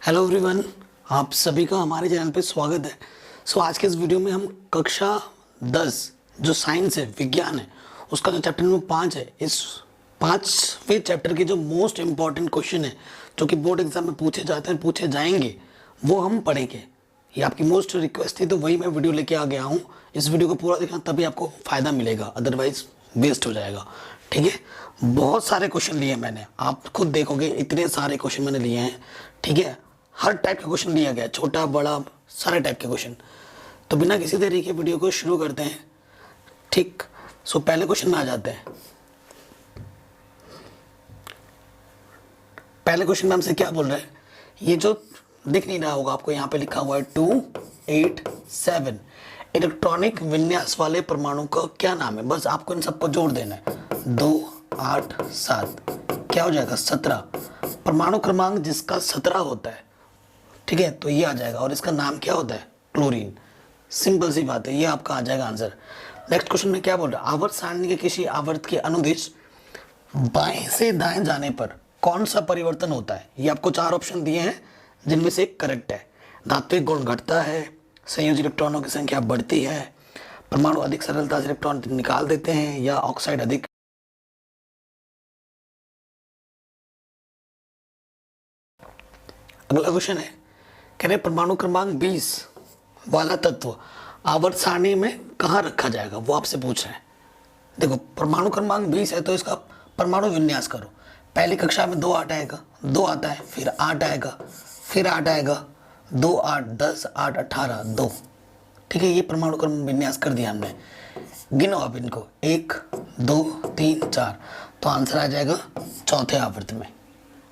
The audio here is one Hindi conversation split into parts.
हेलो एवरीवन, आप सभी का हमारे चैनल पे स्वागत है। आज के इस वीडियो में हम कक्षा 10 जो साइंस है, विज्ञान है, उसका जो चैप्टर नंबर 5 है, इस 5वें चैप्टर के जो मोस्ट इम्पॉर्टेंट क्वेश्चन है जो कि बोर्ड एग्जाम में पूछे जाते हैं, पूछे जाएंगे, वो हम पढ़ेंगे। ये आपकी मोस्ट रिक्वेस्ट थी तो वही मैं वीडियो लेके आ गया हूँ। इस वीडियो को पूरा देखना तभी आपको फ़ायदा मिलेगा, अदरवाइज वेस्ट हो जाएगा। ठीक है, बहुत सारे क्वेश्चन लिए मैंने, आप खुद देखोगे इतने सारे क्वेश्चन मैंने लिए हैं। ठीक है, हर टाइप का क्वेश्चन लिया गया, छोटा बड़ा सारे टाइप के क्वेश्चन। तो बिना किसी देरी के वीडियो को शुरू करते हैं। ठीक, पहले क्वेश्चन में आ जाते हैं। पहले क्वेश्चन में हमसे क्या बोल रहे हैं, ये जो दिख नहीं रहा होगा आपको, यहाँ पे लिखा हुआ है 287 इलेक्ट्रॉनिक विन्यास वाले परमाणु का क्या नाम है। बस आपको इन सबको जोड़ देना है। 2 8 7 क्या हो जाएगा, 17। परमाणु क्रमांक जिसका 17 होता है, ठीक है, तो ये आ जाएगा। और इसका नाम क्या होता है, क्लोरीन। सिंपल सी बात है, ये आपका आ जाएगा आंसर। नेक्स्ट क्वेश्चन में क्या बोल रहा है, आवर्त सारणी के किसी आवर्त के अनुदिश बाएं से दाएं जाने पर कौन सा परिवर्तन होता है। ये आपको 4 ऑप्शन दिए हैं जिनमें से एक करेक्ट है। धात्विक गुण घटता है, संयोजी इलेक्ट्रॉनों की संख्या बढ़ती है, परमाणु अधिक सरलता से इलेक्ट्रॉन निकाल देते हैं, या ऑक्साइड अधिक। अगला क्वेश्चन है, कह रहे परमाणु क्रमांक 20 वाला तत्व आवर्त सारणी में कहाँ रखा जाएगा, वो आपसे पूछ रहे हैं। देखो, परमाणु क्रमांक 20 है तो इसका परमाणु विन्यास करो। पहली कक्षा में 2 8 आएगा, 2 आता है, फिर 8 आएगा, फिर 8 आएगा, 2 8 10 8 18 2। ठीक है, ये परमाणु क्रम विन्यास कर दिया हमने। गिनो आप इनको, 1 2 3 4, तो आंसर आ जाएगा चौथे आवर्त में।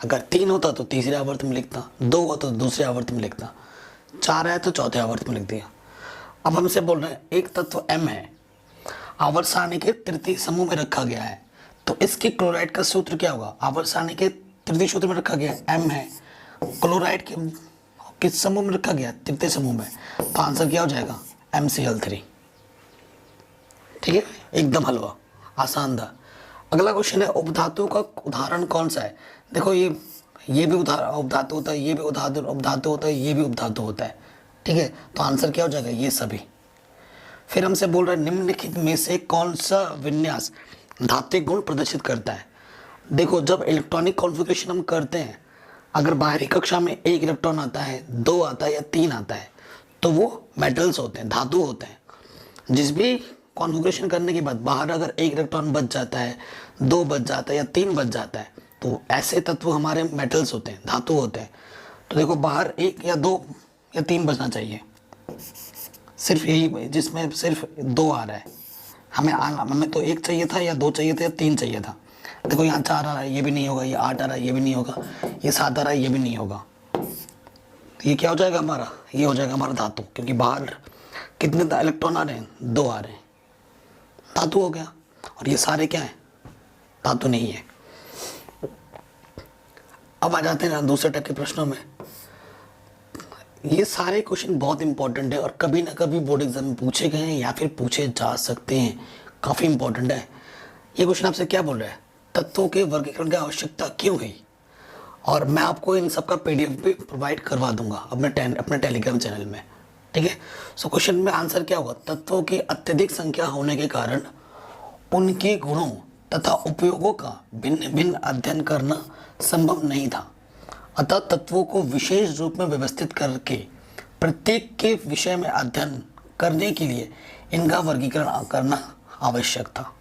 अगर 3 होता तो तीसरे आवर्त में लिखता, 2 होता तो दूसरे आवर्त में लिखता, 4 है तो चौथे आवर्त में लिख दिया। अब हमसे बोल रहे हैं एक तत्व M है, आवर्त सारणी के तृतीय समूह में रखा गया है, तो इसके क्लोराइड का सूत्र क्या होगा। आवर्त सारणी के तृतीय सूत्र में रखा गया है, M है, क्लोराइड के किस समूह में रखा गया, तृतीय समूह में, तो आंसर क्या हो जाएगा, MCl3। ठीक है, एकदम हलवा, आसान था। अगला क्वेश्चन है, उपधातु का उदाहरण कौन सा है। देखो, ये भी उपधातु होता है, ये भी उपधातु होता है, ये भी उपधातु होता है। ठीक है, तो आंसर क्या हो जाएगा, ये सभी। फिर हमसे बोल रहे हैं निम्नलिखित में से कौन सा विन्यास धात्विक गुण प्रदर्शित करता है। देखो, जब इलेक्ट्रॉनिक कॉन्फ़िगरेशन हम करते हैं, अगर बाहरी कक्षा में 1 इलेक्ट्रॉन आता है, 2 आता है या 3 आता है, तो वो मेटल्स होते हैं, धातु होते हैं। जिस भी कॉन्फ़िगरेशन करने के बाद बाहर अगर 1 इलेक्ट्रॉन बच जाता है, 2 बच जाता है या 3 बच जाता है, तो ऐसे तत्व हमारे मेटल्स होते हैं, धातु होते हैं। तो देखो, बाहर 1 या 2 या 3 बचना चाहिए, सिर्फ यही जिसमें सिर्फ 2 आ रहा है। हमें तो 1 चाहिए था या 2 चाहिए था या 3 चाहिए था। देखो, यहाँ 4 आ रहा है, ये भी नहीं होगा, ये 8 आ रहा है, ये भी नहीं होगा, ये 7 आ रहा है, ये भी नहीं होगा। तो ये क्या हो जाएगा हमारा, ये हो जाएगा हमारा धातु, क्योंकि बाहर कितने इलेक्ट्रॉन आ रहे हैं, 2 आ रहे हैं, धातु हो गया। और ये सारे क्या हैं, धातु नहीं है। अब आ जाते हैं ना दूसरे टाइप के प्रश्नों में। ये सारे क्वेश्चन बहुत इंपॉर्टेंट है और कभी ना कभी बोर्ड एग्जाम में पूछे गए हैं या फिर पूछे जा सकते हैं, काफ़ी इंपॉर्टेंट है। ये क्वेश्चन आपसे क्या बोल रहा है, तत्वों के वर्गीकरण की आवश्यकता क्यों है। और मैं आपको इन सब का PDF भी प्रोवाइड करवा दूंगा अपने टेलीग्राम चैनल में। ठीक है, क्वेश्चन में आंसर क्या होगा, तत्वों की अत्यधिक संख्या होने के कारण उनके गुणों तथा उपयोगों का भिन्न भिन्न अध्ययन करना संभव नहीं था। अतः तत्वों को विशेष रूप में व्यवस्थित करके प्रत्येक के विषय में अध्ययन करने के लिए इनका वर्गीकरण करना आवश्यक था।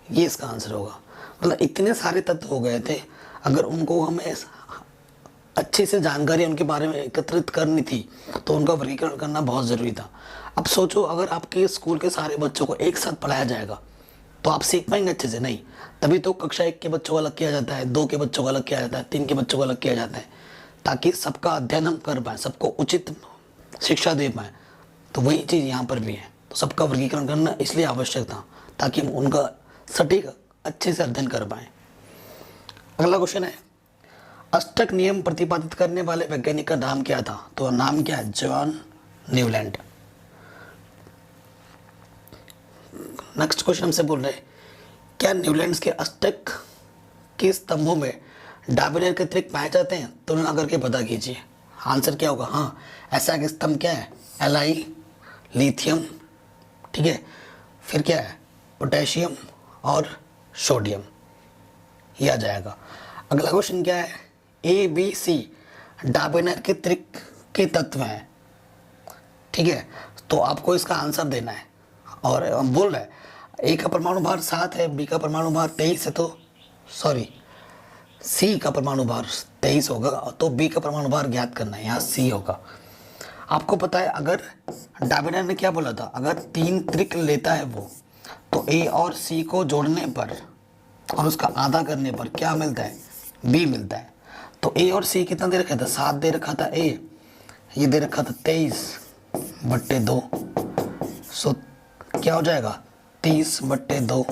ये इसका आंसर होगा। मतलब इतने सारे तत्व हो गए थे, अगर उनको हमें अच्छे से जानकारी उनके बारे में एकत्रित करनी थी तो उनका वर्गीकरण करना बहुत ज़रूरी था। अब सोचो, अगर आपके स्कूल के सारे बच्चों को एक साथ पढ़ाया जाएगा तो आप सीख पाएंगे अच्छे से, नहीं। तभी तो कक्षा 1 के बच्चों को अलग किया जाता है, 2 के बच्चों को अलग किया जाता है, 3 के बच्चों को अलग किया जाता है, ताकि सबका अध्ययन हम कर पाएँ, सबको उचित शिक्षा दे पाएँ। तो वही चीज़ यहाँ पर भी है। तो सबका वर्गीकरण करना इसलिए आवश्यक था ताकि हम उनका सटीक अच्छे से अध्ययन कर पाएँ। अगला क्वेश्चन है, अष्टक नियम प्रतिपादित करने वाले वैज्ञानिक का नाम क्या था। तो नाम क्या है, जॉन न्यूलैंड। नेक्स्ट क्वेश्चन हमसे बोल रहे हैं, क्या न्यूलैंड्स के अष्टक के स्तंभों में डायबेनर के अतिरिक्त पाए जाते हैं? तुलना करके पता कीजिए। आंसर क्या होगा? हाँ, ऐसा एक स्तंभ क्या है? Li, लिथियम, ठीक है, फिर क्या है? पोटेशियम और सोडियम, ये आ जाएगा। अगला क्वेश्चन क्या है? ए बी सी डायबेनर के अतिरिक्त के तत्व हैं, ठीक है, तो आपको इसका आंसर देना है। और हम बोल रहे हैं ए का परमाणु भार 7 है, बी का परमाणु भार 23 है, तो सॉरी सी का परमाणु भार 23 होगा, तो बी का परमाणु भार ज्ञात करना है, यहाँ सी होगा। आपको पता है अगर डायबेनर ने क्या बोला था, अगर 3 त्रिक लेता है वो, तो ए और सी को जोड़ने पर और उसका आधा करने पर क्या मिलता है? बी मिलता है। तो ए और सी कितना दे रखा था? 7 दे रखा था ए, ये दे रखा था 23/2, सो क्या हो जाएगा? 30/2,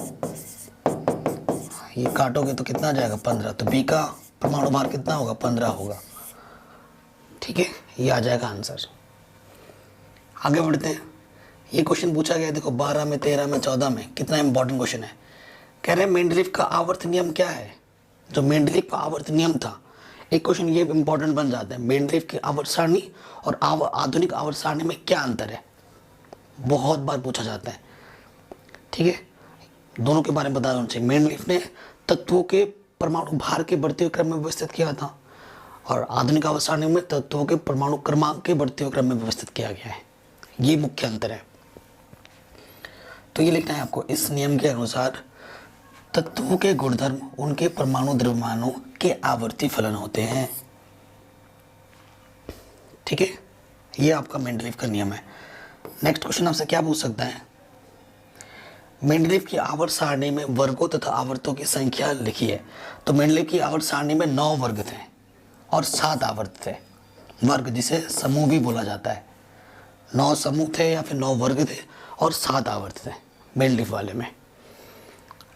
ये काटोगे तो कितना आ जाएगा? 15। तो बी का परमाणु भार कितना होगा? 15 होगा, ठीक है, ये आ जाएगा आंसर। आगे बढ़ते हैं। ये क्वेश्चन पूछा गया, देखो 12 में, 13 में, 14 में, कितना इंपॉर्टेंट क्वेश्चन है। कह रहे हैं मेंडलीव का आवर्त नियम क्या है? जो मेंडलीव का आवर्त नियम था, एक क्वेश्चन ये इंपॉर्टेंट बन जाता है, मेंडलीव की आवर्त सारणी और आधुनिक आवर्त सारणी में क्या अंतर है? बहुत बार पूछा जाता है, ठीक है, दोनों के बारे में बता देना चाहिए। मेंडलीव ने तत्वों के परमाणु भार के बढ़ते हुए क्रम में व्यवस्थित किया था, और आधुनिक आवर्त सारणी में तत्वों के परमाणु क्रमांक के बढ़ते हुए क्रम में व्यवस्थित किया गया है, ये मुख्य अंतर है। तो ये लिखना है आपको, इस नियम के अनुसार तत्वों के गुणधर्म उनके परमाणु द्रव्यमानों के आवर्ती फलन होते हैं, ठीक है, ये आपका मेंडलीव का नियम है। नेक्स्ट क्वेश्चन आपसे क्या पूछ सकता है? मेंडलीव की आवर्त सारणी में वर्गों तथा आवर्तों की संख्या लिखी है। तो मेंडलीव की आवर्त सारणी में 9 वर्ग थे और 7 आवर्त थे। वर्ग जिसे समूह भी बोला जाता है, 9 समूह थे या फिर 9 वर्ग थे और 7 आवर्त थे मेंडलीव वाले में।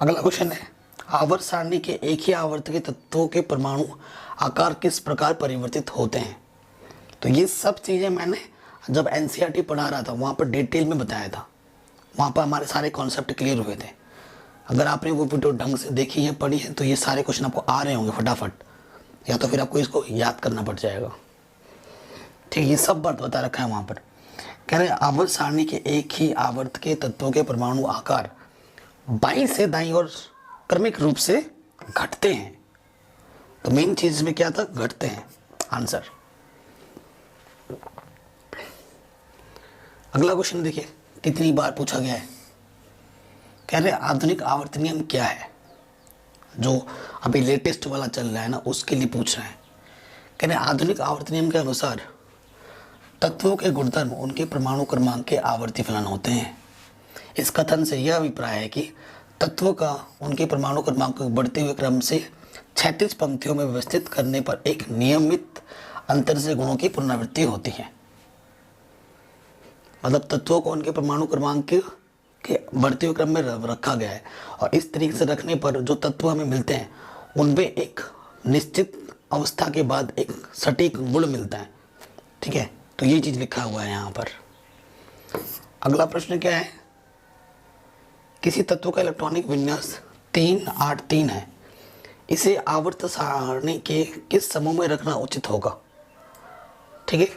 अगला क्वेश्चन है, आवर्त सारणी के एक ही आवर्त के तत्वों के परमाणु आकार किस प्रकार परिवर्तित होते हैं? तो ये सब चीज़ें मैंने जब एनसीईआरटी पढ़ा रहा था वहाँ पर डिटेल में बताया था, वहाँ पर हमारे सारे कॉन्सेप्ट क्लियर हुए थे। अगर आपने वो वीडियो ढंग से देखी है, पढ़ी है, तो ये सारे क्वेश्चन आपको आ रहे होंगे फटाफट, या तो फिर आपको इसको याद करना पड़ जाएगा, ठीक, ये सब बात बता रखा है वहाँ पर। कह रहे आवर्त सारणी के एक ही आवर्त के तत्वों के परमाणु आकार बाईं से दाईं ओर क्रमिक रूप से घटते हैं। तो मेन चीज में क्या था? घटते हैं, आंसर। अगला क्वेश्चन देखिए, कितनी बार पूछा गया है। कह रहे आधुनिक आवर्त नियम क्या है? जो अभी लेटेस्ट वाला चल रहा है ना, उसके लिए पूछ रहे हैं। कह रहे आधुनिक आवर्त नियम के अनुसार तत्वों के गुणधर्म उनके परमाणु क्रमांक के आवर्ती फलन होते हैं। इस कथन से यह अभिप्राय है कि तत्वों का उनके परमाणु क्रमांक के बढ़ते हुए क्रम से क्षैतिज पंक्तियों में व्यवस्थित करने पर एक नियमित अंतर से गुणों की पुनरावृत्ति होती है। मतलब तत्वों को उनके परमाणु क्रमांक के बढ़ते हुए क्रम में रखा गया है, और इस तरीके से रखने पर जो तत्व हमें मिलते हैं उनमें एक निश्चित अवस्था के बाद एक सटीक गुण मिलता है, ठीक है। तो ये चीज़ लिखा हुआ है यहाँ पर। अगला प्रश्न क्या है? किसी तत्व का इलेक्ट्रॉनिक विन्यास 383 है, इसे आवर्त सारणी के किस समूह में रखना उचित होगा? ठीक है,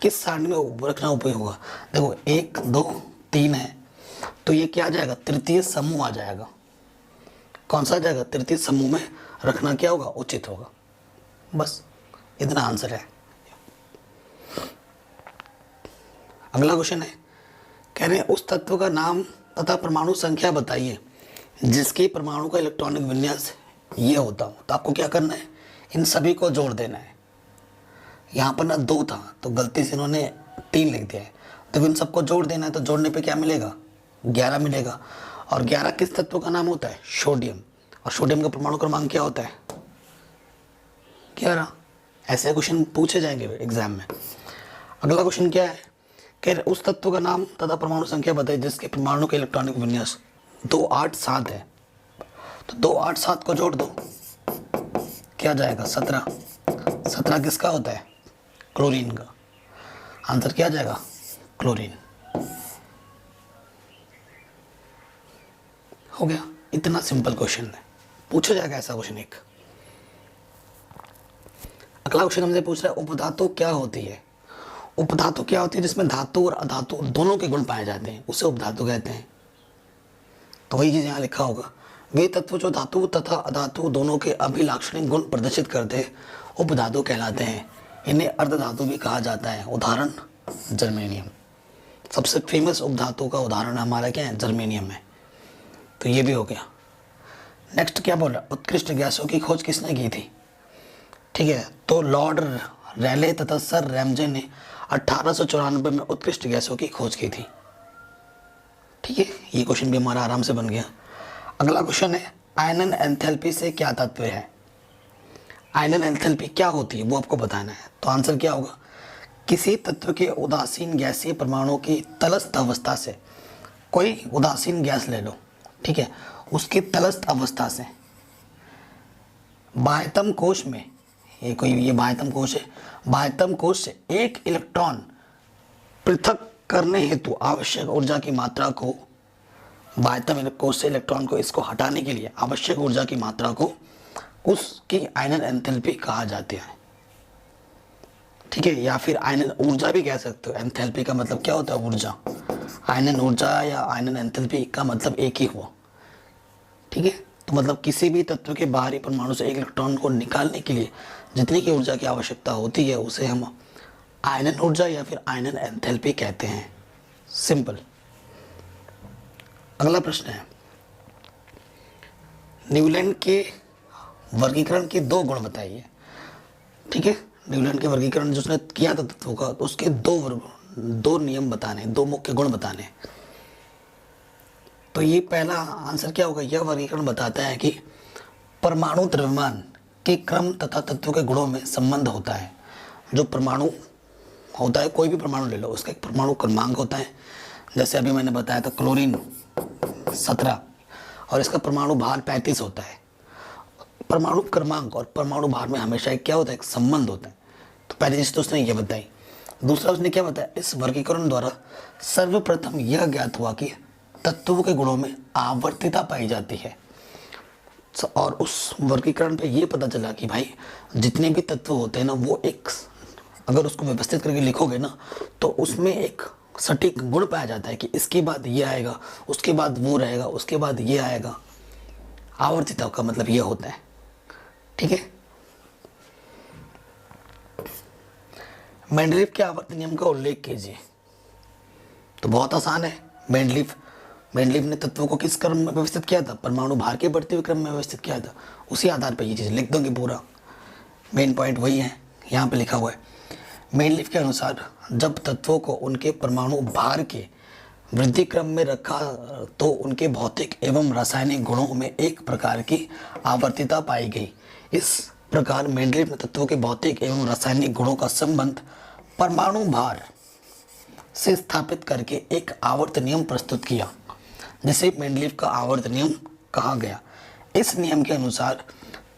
किस सारणी में रखना उपयोग होगा? देखो 1 2 3 है, तो ये क्या आ जाएगा? तृतीय समूह आ जाएगा। कौन सा आ जाएगा? तृतीय समूह में रखना क्या होगा? उचित होगा। बस इतना आंसर है। अगला क्वेश्चन है, कह रहे हैं उस तत्व का नाम तथा परमाणु संख्या बताइए जिसके परमाणु का इलेक्ट्रॉनिक विन्यास ये होता हो। तो आपको क्या करना है? इन सभी को जोड़ देना है। यहाँ पर ना 2 था तो गलती से इन्होंने 3 लिख दिया है, तो इन सबको जोड़ देना है। तो जोड़ने पे क्या मिलेगा? 11 मिलेगा। और 11 किस तत्व का नाम होता है? सोडियम। और सोडियम का परमाणु क्रमांक क्या होता है? 11। ऐसे क्वेश्चन पूछे जाएंगे एग्जाम में। अगला क्वेश्चन क्या है? कह उस तत्व का नाम तथा परमाणु संख्या बताइए जिसके परमाणु के इलेक्ट्रॉनिक विन्यास 287 है। तो 287 को जोड़ दो, क्या जाएगा? 17। 17 किसका होता है? क्लोरीन का। आंसर क्या जाएगा? क्लोरीन। हो गया। इतना सिंपल क्वेश्चन है, पूछा जाएगा ऐसा क्वेश्चन एक। अगला क्वेश्चन हमसे पूछ रहा है उपधातु क्या होती है। उपधातु क्या होती है? जिसमें धातु और अधातु दोनों के गुण पाए जाते हैं उसे उपधातु कहते हैं। तो वही चीज़ यहाँ लिखा होगा, वे तत्व जो धातु तथा अधातु दोनों के अभिलाक्षणिक गुण प्रदर्शित करते हैं उपधातु कहलाते हैं। इन्हें अर्धधातु भी कहा जाता है। उदाहरण जर्मेनियम, सबसे फेमस उपधातु का उदाहरण हमारा क्या है? जर्मेनियम है। तो ये भी हो गया। नेक्स्ट क्या बोला? उत्कृष्ट गैसों की खोज किसने की थी? ठीक है, तो लॉर्ड रैले तथा सर रैमजे ने 1894 में उत्कृष्ट गैसों की खोज की थी। ठीक है, ये क्वेश्चन भी हमारा आराम से बन गया। अगला क्वेश्चन है आयनन एंथैल्पी से क्या तात्पर्य है? आयनन एंथैल्पी क्या होती है वो आपको बताना है। तो आंसर क्या होगा? किसी तत्व के उदासीन गैसीय परमाणु की तलस्थ अवस्था से, कोई उदासीन गैस ले लो, ठीक है, उसकी तलस्थ अवस्था से बाह्यतम कोश में, ये बाह्यतम कोश है, बाह्यतम कोश से एक इलेक्ट्रॉन पृथक करने हेतु आवश्यक ऊर्जा की मात्रा को, बाह्यतम कोश से इलेक्ट्रॉन को इसको हटाने के लिए आवश्यक ऊर्जा की मात्रा को, उसकी आयनन एंथैल्पी कहा जाती है। ठीक है, या फिर आयनन ऊर्जा भी कह सकते हो। एंथैल्पी का मतलब क्या होता है? ऊर्जा। आयनन ऊर्जा या आयनन एंथैल्पी का मतलब एक ही हुआ। ठीक है, तो मतलब किसी भी तत्व के बाहरी परमाणु से एक इलेक्ट्रॉन को निकालने के लिए जितनी की ऊर्जा की आवश्यकता होती है उसे हम आयनन ऊर्जा या फिर आयनन एंथैल्पी कहते हैं। सिंपल। अगला प्रश्न है न्यूलैंड के वर्गीकरण के दो गुण बताइए। ठीक है, न्यूलैंड के वर्गीकरण जो उसने किया था तत्वों का, तो उसके दो नियम बताने, दो मुख्य गुण बताने। तो ये पहला आंसर क्या होगा? यह वर्गीकरण बताता है कि परमाणु द्रव्यमान के क्रम तथा तत्वों के गुणों में संबंध होता है। जो परमाणु होता है, कोई भी परमाणु ले लो, उसका एक परमाणु क्रमांक होता है। जैसे अभी मैंने बताया था क्लोरीन 17 और इसका परमाणु भार 35 होता है। परमाणु क्रमांक और परमाणु भार में हमेशा एक क्या होता है? एक संबंध होता है। तो पहली चीज तो उसने ये बताई। दूसरा उसने क्या बताया? इस वर्गीकरण द्वारा सर्वप्रथम यह ज्ञात हुआ कि तत्वों के गुणों में आवर्तिता पाई जाती है। और उस वर्गीकरण पे ये पता चला कि भाई जितने भी तत्व होते हैं ना, वो एक, अगर उसको व्यवस्थित करके लिखोगे ना, तो उसमें एक सटीक गुण पाया जाता है कि इसके बाद ये आएगा, उसके बाद वो रहेगा, उसके बाद ये आएगा। आवर्तिता का मतलब ये होता है। ठीक है, मेंडलीफ के आवर्त नियम का उल्लेख कीजिए। तो बहुत आसान है। मेंडलीफ ने तत्वों को किस क्रम में व्यवस्थित किया था? परमाणु भार के बढ़ते हुए क्रम में व्यवस्थित किया था। उसी आधार पर ये चीज़ लिख दोगे। पूरा मेन पॉइंट वही है, यहाँ पे लिखा हुआ है। मेंडलीफ के अनुसार जब तत्वों को उनके परमाणु भार के वृद्धि क्रम में रखा तो उनके भौतिक एवं रासायनिक गुणों में एक प्रकार की आवर्तिता पाई गई। इस प्रकार मेंडलीफ ने तत्वों के भौतिक एवं रासायनिक गुणों का संबंध परमाणु भार से स्थापित करके एक आवर्त नियम प्रस्तुत किया, जिसे मेंडलीफ का आवर्त नियम कहा गया। इस नियम के अनुसार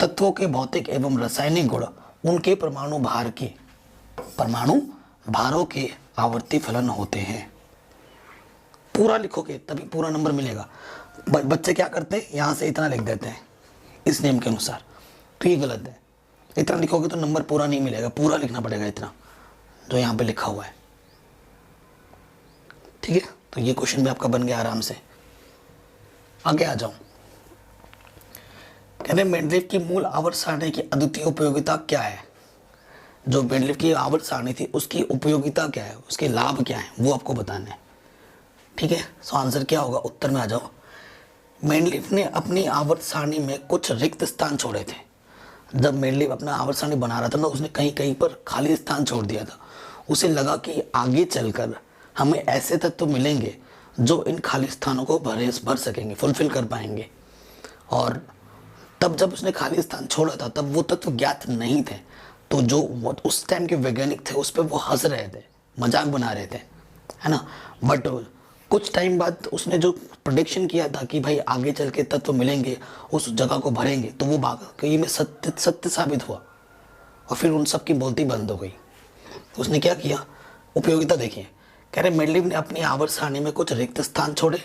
तत्वों के भौतिक एवं रासायनिक गुण उनके परमाणु भारों के आवर्ती फलन होते हैं। पूरा लिखोगे तभी पूरा नंबर मिलेगा। बच्चे क्या करते हैं? यहाँ से इतना लिख देते हैं इस नियम के अनुसार, तो ये गलत है। इतना लिखोगे तो नंबर पूरा नहीं मिलेगा, पूरा लिखना पड़ेगा इतना जो यहाँ पे लिखा हुआ है। ठीक है, तो ये क्वेश्चन भी आपका बन गया आराम से। आगे आ जाऊं। कहते हैं मेंडलीफ की मूल आवर्त सारणी की अद्वितीय उपयोगिता क्या है? जो मेंडलीफ की आवर्त सारणी थी उसकी उपयोगिता क्या है, उसके लाभ क्या है, वो आपको बताना है। ठीक है, सो आंसर क्या होगा? उत्तर में आ जाओ। मेंडलीफ ने अपनी आवर्त सारणी में कुछ रिक्त स्थान छोड़े थे। जब मेंडलीफ अपना आवर्त सारणी बना रहा था ना, उसने कहीं कहीं पर खाली स्थान छोड़ दिया था। उसे लगा कि आगे चलकर हमें ऐसे तत्व मिलेंगे जो इन खाली स्थानों को भर सकेंगे, फुलफिल कर पाएंगे। और तब जब उसने खाली स्थान छोड़ा था तब वो तत्व ज्ञात नहीं थे। तो जो उस टाइम के वैज्ञानिक थे उस पर वो हंस रहे थे, मजाक बना रहे थे, है ना। बट कुछ टाइम बाद उसने जो प्रेडिक्शन किया था कि भाई आगे चल के तत्व मिलेंगे, उस जगह को भरेंगे, तो वो वाकई में सत्य साबित हुआ। और फिर उन सब की बोलती बंद हो गई। तो उसने क्या किया? उपयोगिता देखिए। कह रहे मेंडलीफ ने अपनी आवर्त सारणी में कुछ रिक्त स्थान छोड़े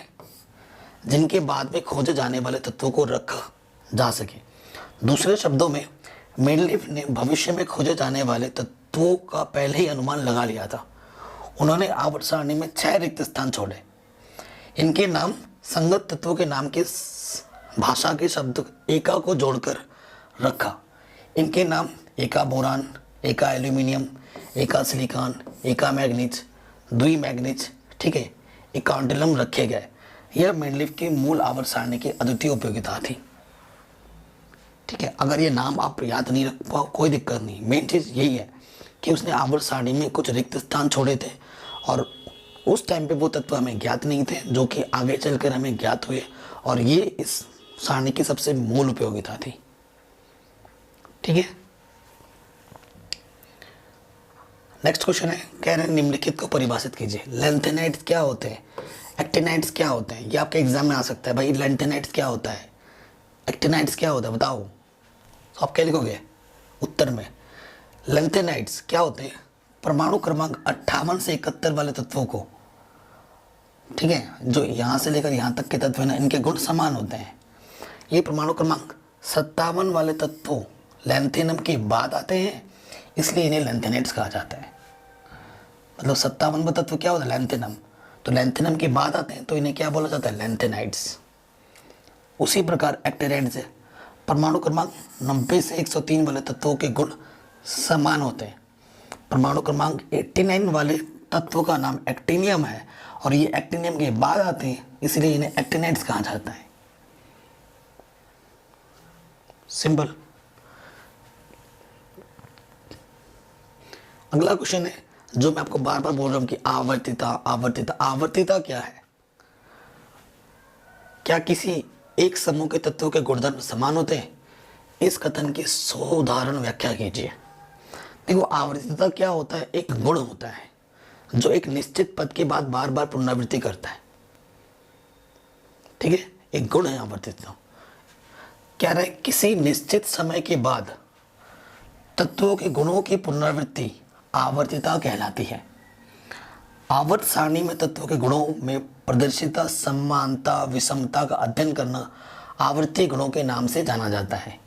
जिनके बाद में खोजे जाने वाले तत्वों को रखा जा सके। दूसरे शब्दों में मेंडलीव ने भविष्य में खोजे जाने वाले तत्वों का पहले ही अनुमान लगा लिया था। उन्होंने आवर्त सारणी में 6 रिक्त स्थान छोड़े। इनके नाम संगत तत्वों के नाम के भाषा के शब्द एका को जोड़कर रखा। इनके नाम एका बोरान, एका एल्यूमिनियम, एका सिलिकॉन, एका मैग्नीज, द्वि मैग्नीज, ठीक है, एकांटिलम रखे गए। यह मेंडलीव की मूल आवर्त सारणी की अद्वितीय उपयोगिता थी। ठीक है, अगर ये नाम आप याद नहीं रख पाओ कोई दिक्कत नहीं, मेन चीज़ यही है कि उसने आवर्त सारणी में कुछ रिक्त स्थान छोड़े थे और उस टाइम पे वो तत्व हमें ज्ञात नहीं थे जो कि आगे चलकर हमें ज्ञात हुए, और ये इस सारणी की सबसे मूल उपयोगिता थी। ठीक है, नेक्स्ट क्वेश्चन है, कह रहे हैं निम्नलिखित को परिभाषित कीजिए। लेंथेनाइड्स क्या होते हैं, एक्टिनाइड्स क्या होते हैं, ये आपके एग्जाम में आ सकता है भाई। लेंथेनाइड्स क्या होता है, एक्टिनाइड्स क्या होता है, बताओ। तो आप क्या लिखोगे उत्तर में, लेंथेनाइड्स क्या होते हैं, परमाणु क्रमांक 58 से 71 वाले तत्वों को, ठीक है, जो यहाँ से लेकर यहाँ तक के तत्व है ना, इनके गुण समान होते हैं। ये परमाणु क्रमांक 57 वाले तत्वों लैंथेनम के बाद आते हैं, इसलिए इन्हें लैंथेनाइड्स कहा जाता है। मतलब 57वां तत्व क्या होता है, लैंथेनम, तो लैंथेनम के बाद आते हैं तो इन्हें क्या बोला जाता है, लैंथेनाइड्स। उसी प्रकार एक्टिनाइड्स है, परमाणु क्रमांक 90 से 103 वाले तत्वों के गुण समान होते हैं। परमाणु क्रमांक 89 वाले तत्व का नाम एक्टिनियम है और ये एक्टिनियम के बाद आते हैं, इसलिए इन्हें एक्टिनाइड्स कहा जाता है। सिंपल। अगला क्वेश्चन है जो मैं आपको बार बार बोल रहा हूं कि आवर्तिता आवर्तिता आवर्तिता क्या है। क्या किसी एक समूह के तत्वों के गुणधर्म समान होते हैं, इस कथन की 100 उदाहरण व्याख्या कीजिए। देखो आवर्तिता क्या होता है, एक गुण होता है जो एक निश्चित पद के बाद बार बार पुनरावृत्ति करता है। ठीक है, एक गुण है आवर्तिता। क्या रहे, किसी निश्चित समय के बाद तत्वों के गुणों की पुनरावृत्ति आवर्तिता कहलाती है। आवर्त सारणी में तत्वों के गुणों में प्रदर्शिता, समानता, विषमता का अध्ययन करना आवर्ती गुणों के नाम से जाना जाता है।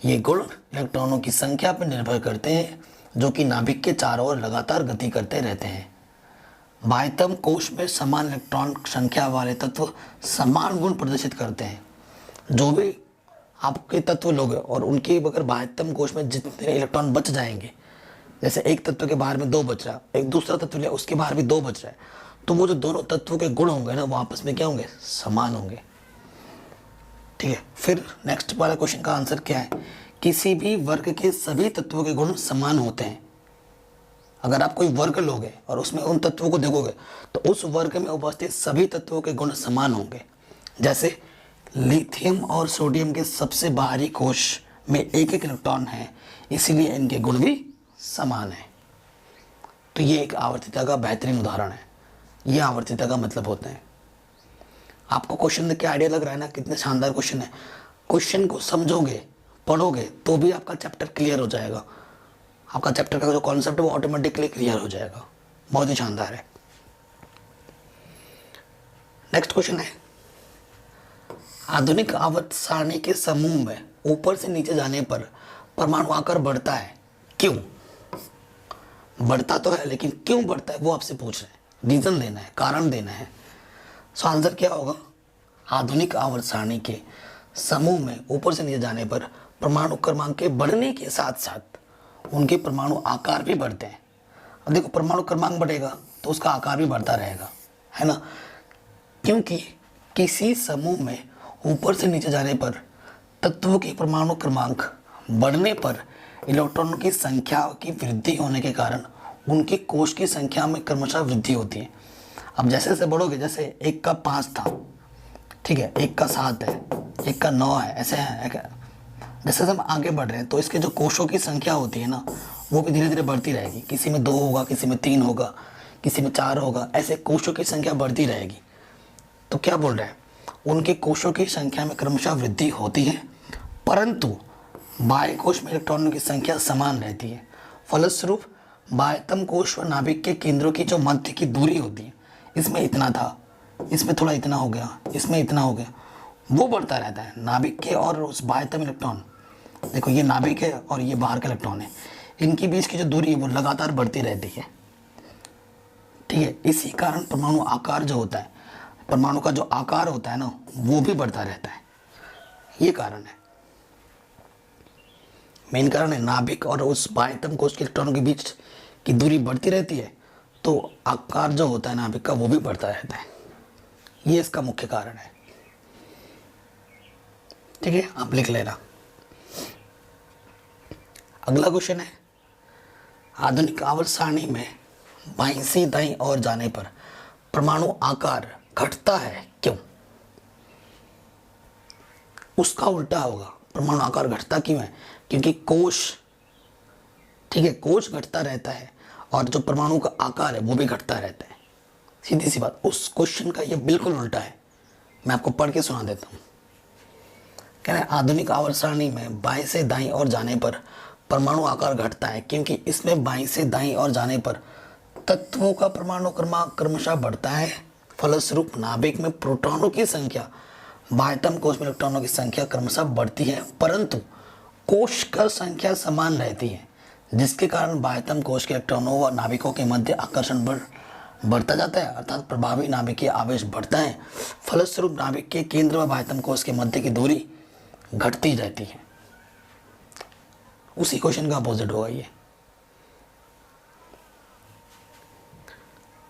ये गुण इलेक्ट्रॉनों की संख्या पर निर्भर करते हैं जो कि नाभिक के चारों ओर लगातार गति करते रहते हैं। बाह्यतम कोश में समान इलेक्ट्रॉन संख्या वाले तत्व समान गुण प्रदर्शित करते हैं। जो भी आपके तत्व लोग और उनके अगर बाह्यतम कोश में जितने इलेक्ट्रॉन बच जाएंगे, जैसे एक तत्व के बाहर में 2 बच रहा, एक दूसरा तत्व लिया उसके बाहर भी 2 बच रहा है, तो वो जो दोनों तत्वों के गुण होंगे ना वो आपस में क्या होंगे, समान होंगे। ठीक है, फिर नेक्स्ट वाला क्वेश्चन का आंसर क्या है, किसी भी वर्ग के सभी तत्वों के गुण समान होते हैं। अगर आप कोई वर्ग लोगे और उसमें उन तत्वों को देखोगे तो उस वर्ग में उपस्थित सभी तत्वों के गुण समान होंगे। जैसे लिथियम और सोडियम के सबसे बाहरी कोश में एक एक इलेक्ट्रॉन है, इसीलिए इनके गुण भी समान है। तो ये एक आवर्तिता का बेहतरीन उदाहरण है। ये आवर्तिता का मतलब होता है। आपको क्वेश्चन देख के आइडिया लग रहा है ना कितने शानदार क्वेश्चन है। क्वेश्चन को समझोगे, पढ़ोगे तो भी आपका चैप्टर क्लियर हो जाएगा। आपका चैप्टर का जो कॉन्सेप्ट है वो ऑटोमेटिकली क्लियर हो जाएगा। बहुत ही शानदार है। नेक्स्ट क्वेश्चन है, आधुनिक आवर्त सारणी के समूह में ऊपर से नीचे जाने पर परमाणु आकार बढ़ता है, क्यों? बढ़ता तो है लेकिन क्यों बढ़ता है वो आपसे पूछ रहे हैं, रीजन देना है, कारण देना है। सो आंसर क्या होगा, आधुनिक आवर्त सारणी के समूह में ऊपर से नीचे जाने पर परमाणु क्रमांक के बढ़ने के साथ साथ उनके परमाणु आकार भी बढ़ते हैं। अब देखो परमाणु क्रमांक बढ़ेगा तो उसका आकार भी बढ़ता रहेगा, है ना, क्योंकि किसी समूह में ऊपर से नीचे जाने पर तत्वों के परमाणु क्रमांक बढ़ने पर इलेक्ट्रॉनों की संख्या की वृद्धि होने के कारण उनकी कोश की संख्या में क्रमशः वृद्धि होती है। अब जैसे जैसे बढ़ोगे, जैसे 1 का 5 था, ठीक है, 1 का 7 है, 1 का 9 है, ऐसे है। जैसे हम आगे बढ़ रहे हैं तो इसके जो कोशों की संख्या होती है ना वो भी धीरे धीरे बढ़ती रहेगी। किसी में 2 होगा, किसी में 3 होगा, किसी में 4 होगा, ऐसे कोशों की संख्या बढ़ती रहेगी। तो क्या बोल रहे हैं, उनके कोशों की संख्या में क्रमशः वृद्धि होती है, परंतु बाह्य कोश में इलेक्ट्रॉनों की संख्या समान रहती है। फलस्वरूप बाह्यतम कोश व नाभिक के केंद्रों की जो मध्य की दूरी होती है, इसमें इतना था, इसमें थोड़ा इतना हो गया, इसमें इतना हो गया, वो बढ़ता रहता है। नाभिक के और उस बाह्यतम इलेक्ट्रॉन देखो ये नाभिक है और ये बाहर का इलेक्ट्रॉन है, इनके बीच की जो दूरी है वो लगातार बढ़ती रहती है। ठीक है, इसी कारण परमाणु आकार जो होता है, परमाणु का जो आकार होता है ना, वो भी बढ़ता रहता है। ये कारण है, मेन कारण है। नाभिक और उस बाह्यतम कोश के इलेक्ट्रॉनों के बीच की दूरी बढ़ती रहती है, तो आकार जो होता है नाभिक का वो भी बढ़ता रहता है। ये इसका मुख्य कारण है। ठीक है, आप लिख लेना। अगला क्वेश्चन है, आधुनिक आवर्त सारणी में बाईं से दाईं ओर जाने पर परमाणु आकार घटता है, क्यों? उसका उल्टा होगा, परमाणु आकार घटता क्यों है? क्योंकि कोश, ठीक है, कोश घटता रहता है और जो परमाणु का आकार है वो भी घटता रहता है। सीधी सी बात, उस क्वेश्चन का ये बिल्कुल उल्टा है। मैं आपको पढ़ के सुना देता हूँ। कह रहे हैं आधुनिक आवर्त सारणी में बाएं से दाईं ओर जाने पर परमाणु आकार घटता है, क्योंकि इसमें बाईं से दाईं ओर जाने पर तत्वों का परमाणु क्रमांक क्रमशः बढ़ता है। फलस्वरूप नाभिक में प्रोटॉनों की संख्या, बाह्यतम कोश में इलेक्ट्रॉनों की संख्या क्रमशः बढ़ती है, परंतु कोश का संख्या समान रहती है, जिसके कारण बाह्यतम कोश के इलेक्ट्रॉनों व नाभिकों के मध्य आकर्षण बढ़ता जाता है, अर्थात प्रभावी नाभिकीय आवेश बढ़ता है। फलस्वरूप नाभिक के केंद्र व बाह्यतम कोश के मध्य की दूरी घटती जाती है। उसी क्वेश्चन का अपोजिट होगा ये।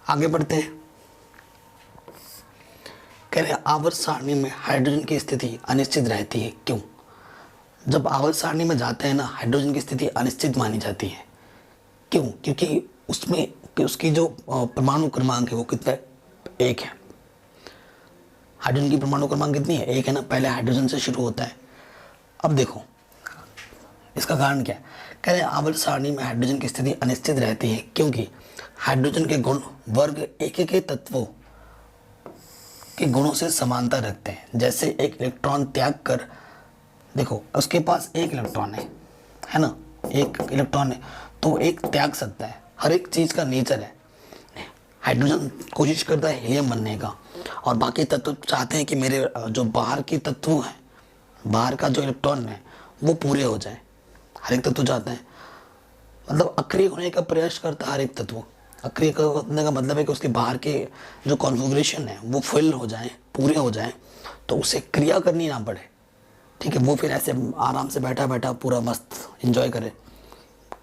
आगे बढ़ते हैं। कह रहे आवर्त सारणी में हाइड्रोजन की स्थिति अनिश्चित रहती है, क्यों? जब आवर्त सारणी में जाते हैं ना, हाइड्रोजन की स्थिति अनिश्चित मानी जाती है। क्यों? क्योंकि उसमें उसकी जो परमाणु क्रमांक है वो कितना है? 1 है। हाइड्रोजन की परमाणु क्रमांक कितनी है? 1 है ना। पहले हाइड्रोजन से शुरू होता है। अब देखो इसका कारण क्या है। कह रहे हैं आवर्त सारणी में हाइड्रोजन की स्थिति अनिश्चित रहती है, क्योंकि हाइड्रोजन के गुण वर्ग एक के तत्वों के गुणों से समानता रखते हैं। जैसे एक इलेक्ट्रॉन त्याग कर, देखो उसके पास एक इलेक्ट्रॉन है ना, एक इलेक्ट्रॉन है तो एक त्याग सकता है। हर एक चीज़ का नेचर है। हाइड्रोजन कोशिश करता है हीलियम बनने का, और बाकी तत्व चाहते हैं कि मेरे जो बाहर के तत्व हैं, बाहर का जो इलेक्ट्रॉन है वो पूरे हो जाए। हर एक तत्व चाहते हैं, मतलब अक्रिय होने का प्रयास करता है हर एक तत्व। अक्रिय होने का मतलब है कि उसके बाहर के जो कॉन्फ़िगरेशन है वो फिल हो जाए, पूरे हो जाए, तो उसे क्रिया करनी ना पड़े। ठीक है, वो फिर ऐसे आराम से बैठा बैठा पूरा मस्त एंजॉय करे।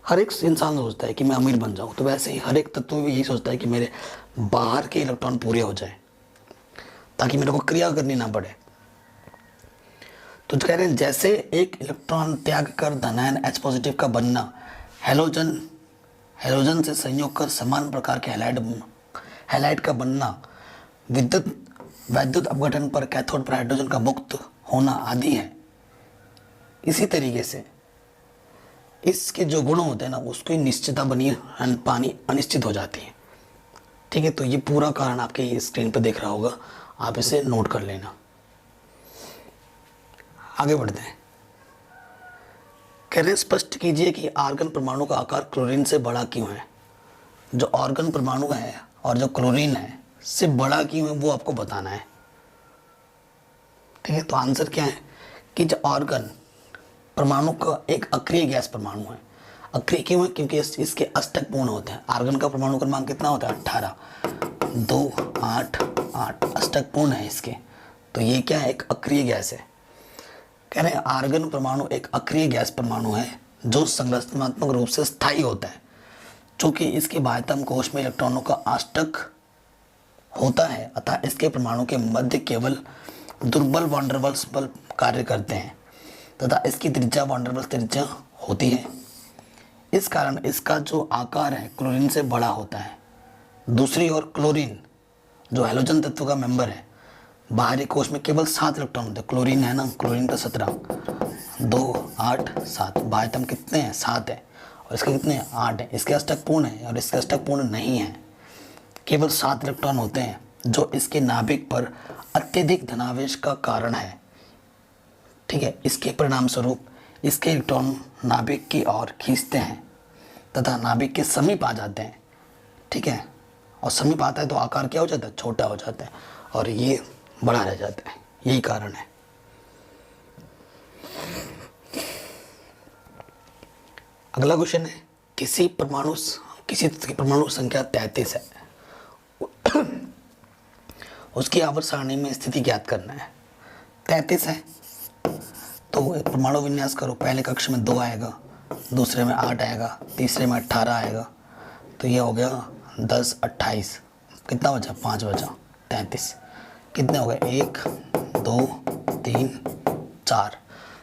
हर एक इंसान सोचता है कि मैं अमीर बन जाऊँ, तो वैसे ही हर एक तत्व भी यही सोचता है कि मेरे बाहर के इलेक्ट्रॉन पूरे हो जाए, ताकि मेरे को क्रिया करनी ना पड़े। तो कह रहे हैं जैसे एक इलेक्ट्रॉन त्याग कर धनायन H पॉजिटिव का बनना, हैलोजन से संयोग कर समान प्रकार के हैलाइड का बनना, वैद्युत अपघटन पर कैथोड पर हाइड्रोजन का मुक्त होना आदि है। इसी तरीके से इसके जो गुण होते हैं ना, उसकी निश्चितता बनी पानी अनिश्चित हो जाती है। ठीक है, तो ये पूरा कारण आपके स्क्रीन पर दिख रहा होगा, आप इसे नोट कर लेना। आगे बढ़ते हैं। कह रहे स्पष्ट कीजिए कि आर्गन परमाणु का आकार क्लोरीन से बड़ा क्यों है। जो आर्गन परमाणु है और जो क्लोरीन है से बड़ा क्यों है वो आपको बताना है। ठीक है, तो आंसर क्या है कि जो आर्गन परमाणु का एक अक्रिय गैस परमाणु है। अक्रिय क्यों है? क्योंकि इसके अष्टक पूर्ण होते हैं। आर्गन का परमाणु क्रमांक कितना होता है? 18, 2, 8, 8 अष्टक पूर्ण है इसके, तो ये क्या है? एक अक्रिय गैस है। कह रहे हैं आर्गन परमाणु एक अक्रिय गैस परमाणु है जो संरचनात्मक रूप से स्थायी होता है। चूंकि इसके बाह्यतम कोश में इलेक्ट्रॉनों का अष्टक होता है, अतः इसके परमाणु के मध्य केवल दुर्बल वांडरवॉल्स बल कार्य करते हैं तथा इसकी त्रिज्या वांडरवॉल्स त्रिज्या होती है। इस कारण इसका जो आकार है क्लोरीन से बड़ा होता है। दूसरी ओर क्लोरीन जो हैलोजन तत्व का मेंबर है, बाहरी कोश में केवल 7 इलेक्ट्रॉन होते हैं। क्लोरीन है ना, क्लोरीन का 17, 2, 8, 7, बाह्यतम कितने हैं? 7 है, और इसके कितने हैं? 8 है। इसके अष्टक पूर्ण है और इसके अष्टक पूर्ण नहीं है। केवल 7 इलेक्ट्रॉन होते हैं, जो इसके नाभिक पर अत्यधिक धनावेश का कारण है। ठीक है, इसके परिणाम स्वरूप इसके इलेक्ट्रॉन नाभिक की ओर खींचते हैं तथा नाभिक के समीप आ जाते हैं। ठीक है, और समीप आता है तो आकार क्या हो जाता है? छोटा हो जाता है, और ये बड़ा रह जाता है। यही कारण है। अगला क्वेश्चन है, किसी तत्व की परमाणु संख्या 33 है, उसकी आवर्त सारणी में स्थिति ज्ञात करना है। 33 है तो परमाणु विन्यास करो, पहले कक्ष में 2 आएगा, दूसरे में 8 आएगा, तीसरे में 18 आएगा, तो ये हो गया 10 28, कितना बचा 5 बचा, 33 कितने हो गए 1 2 3 4।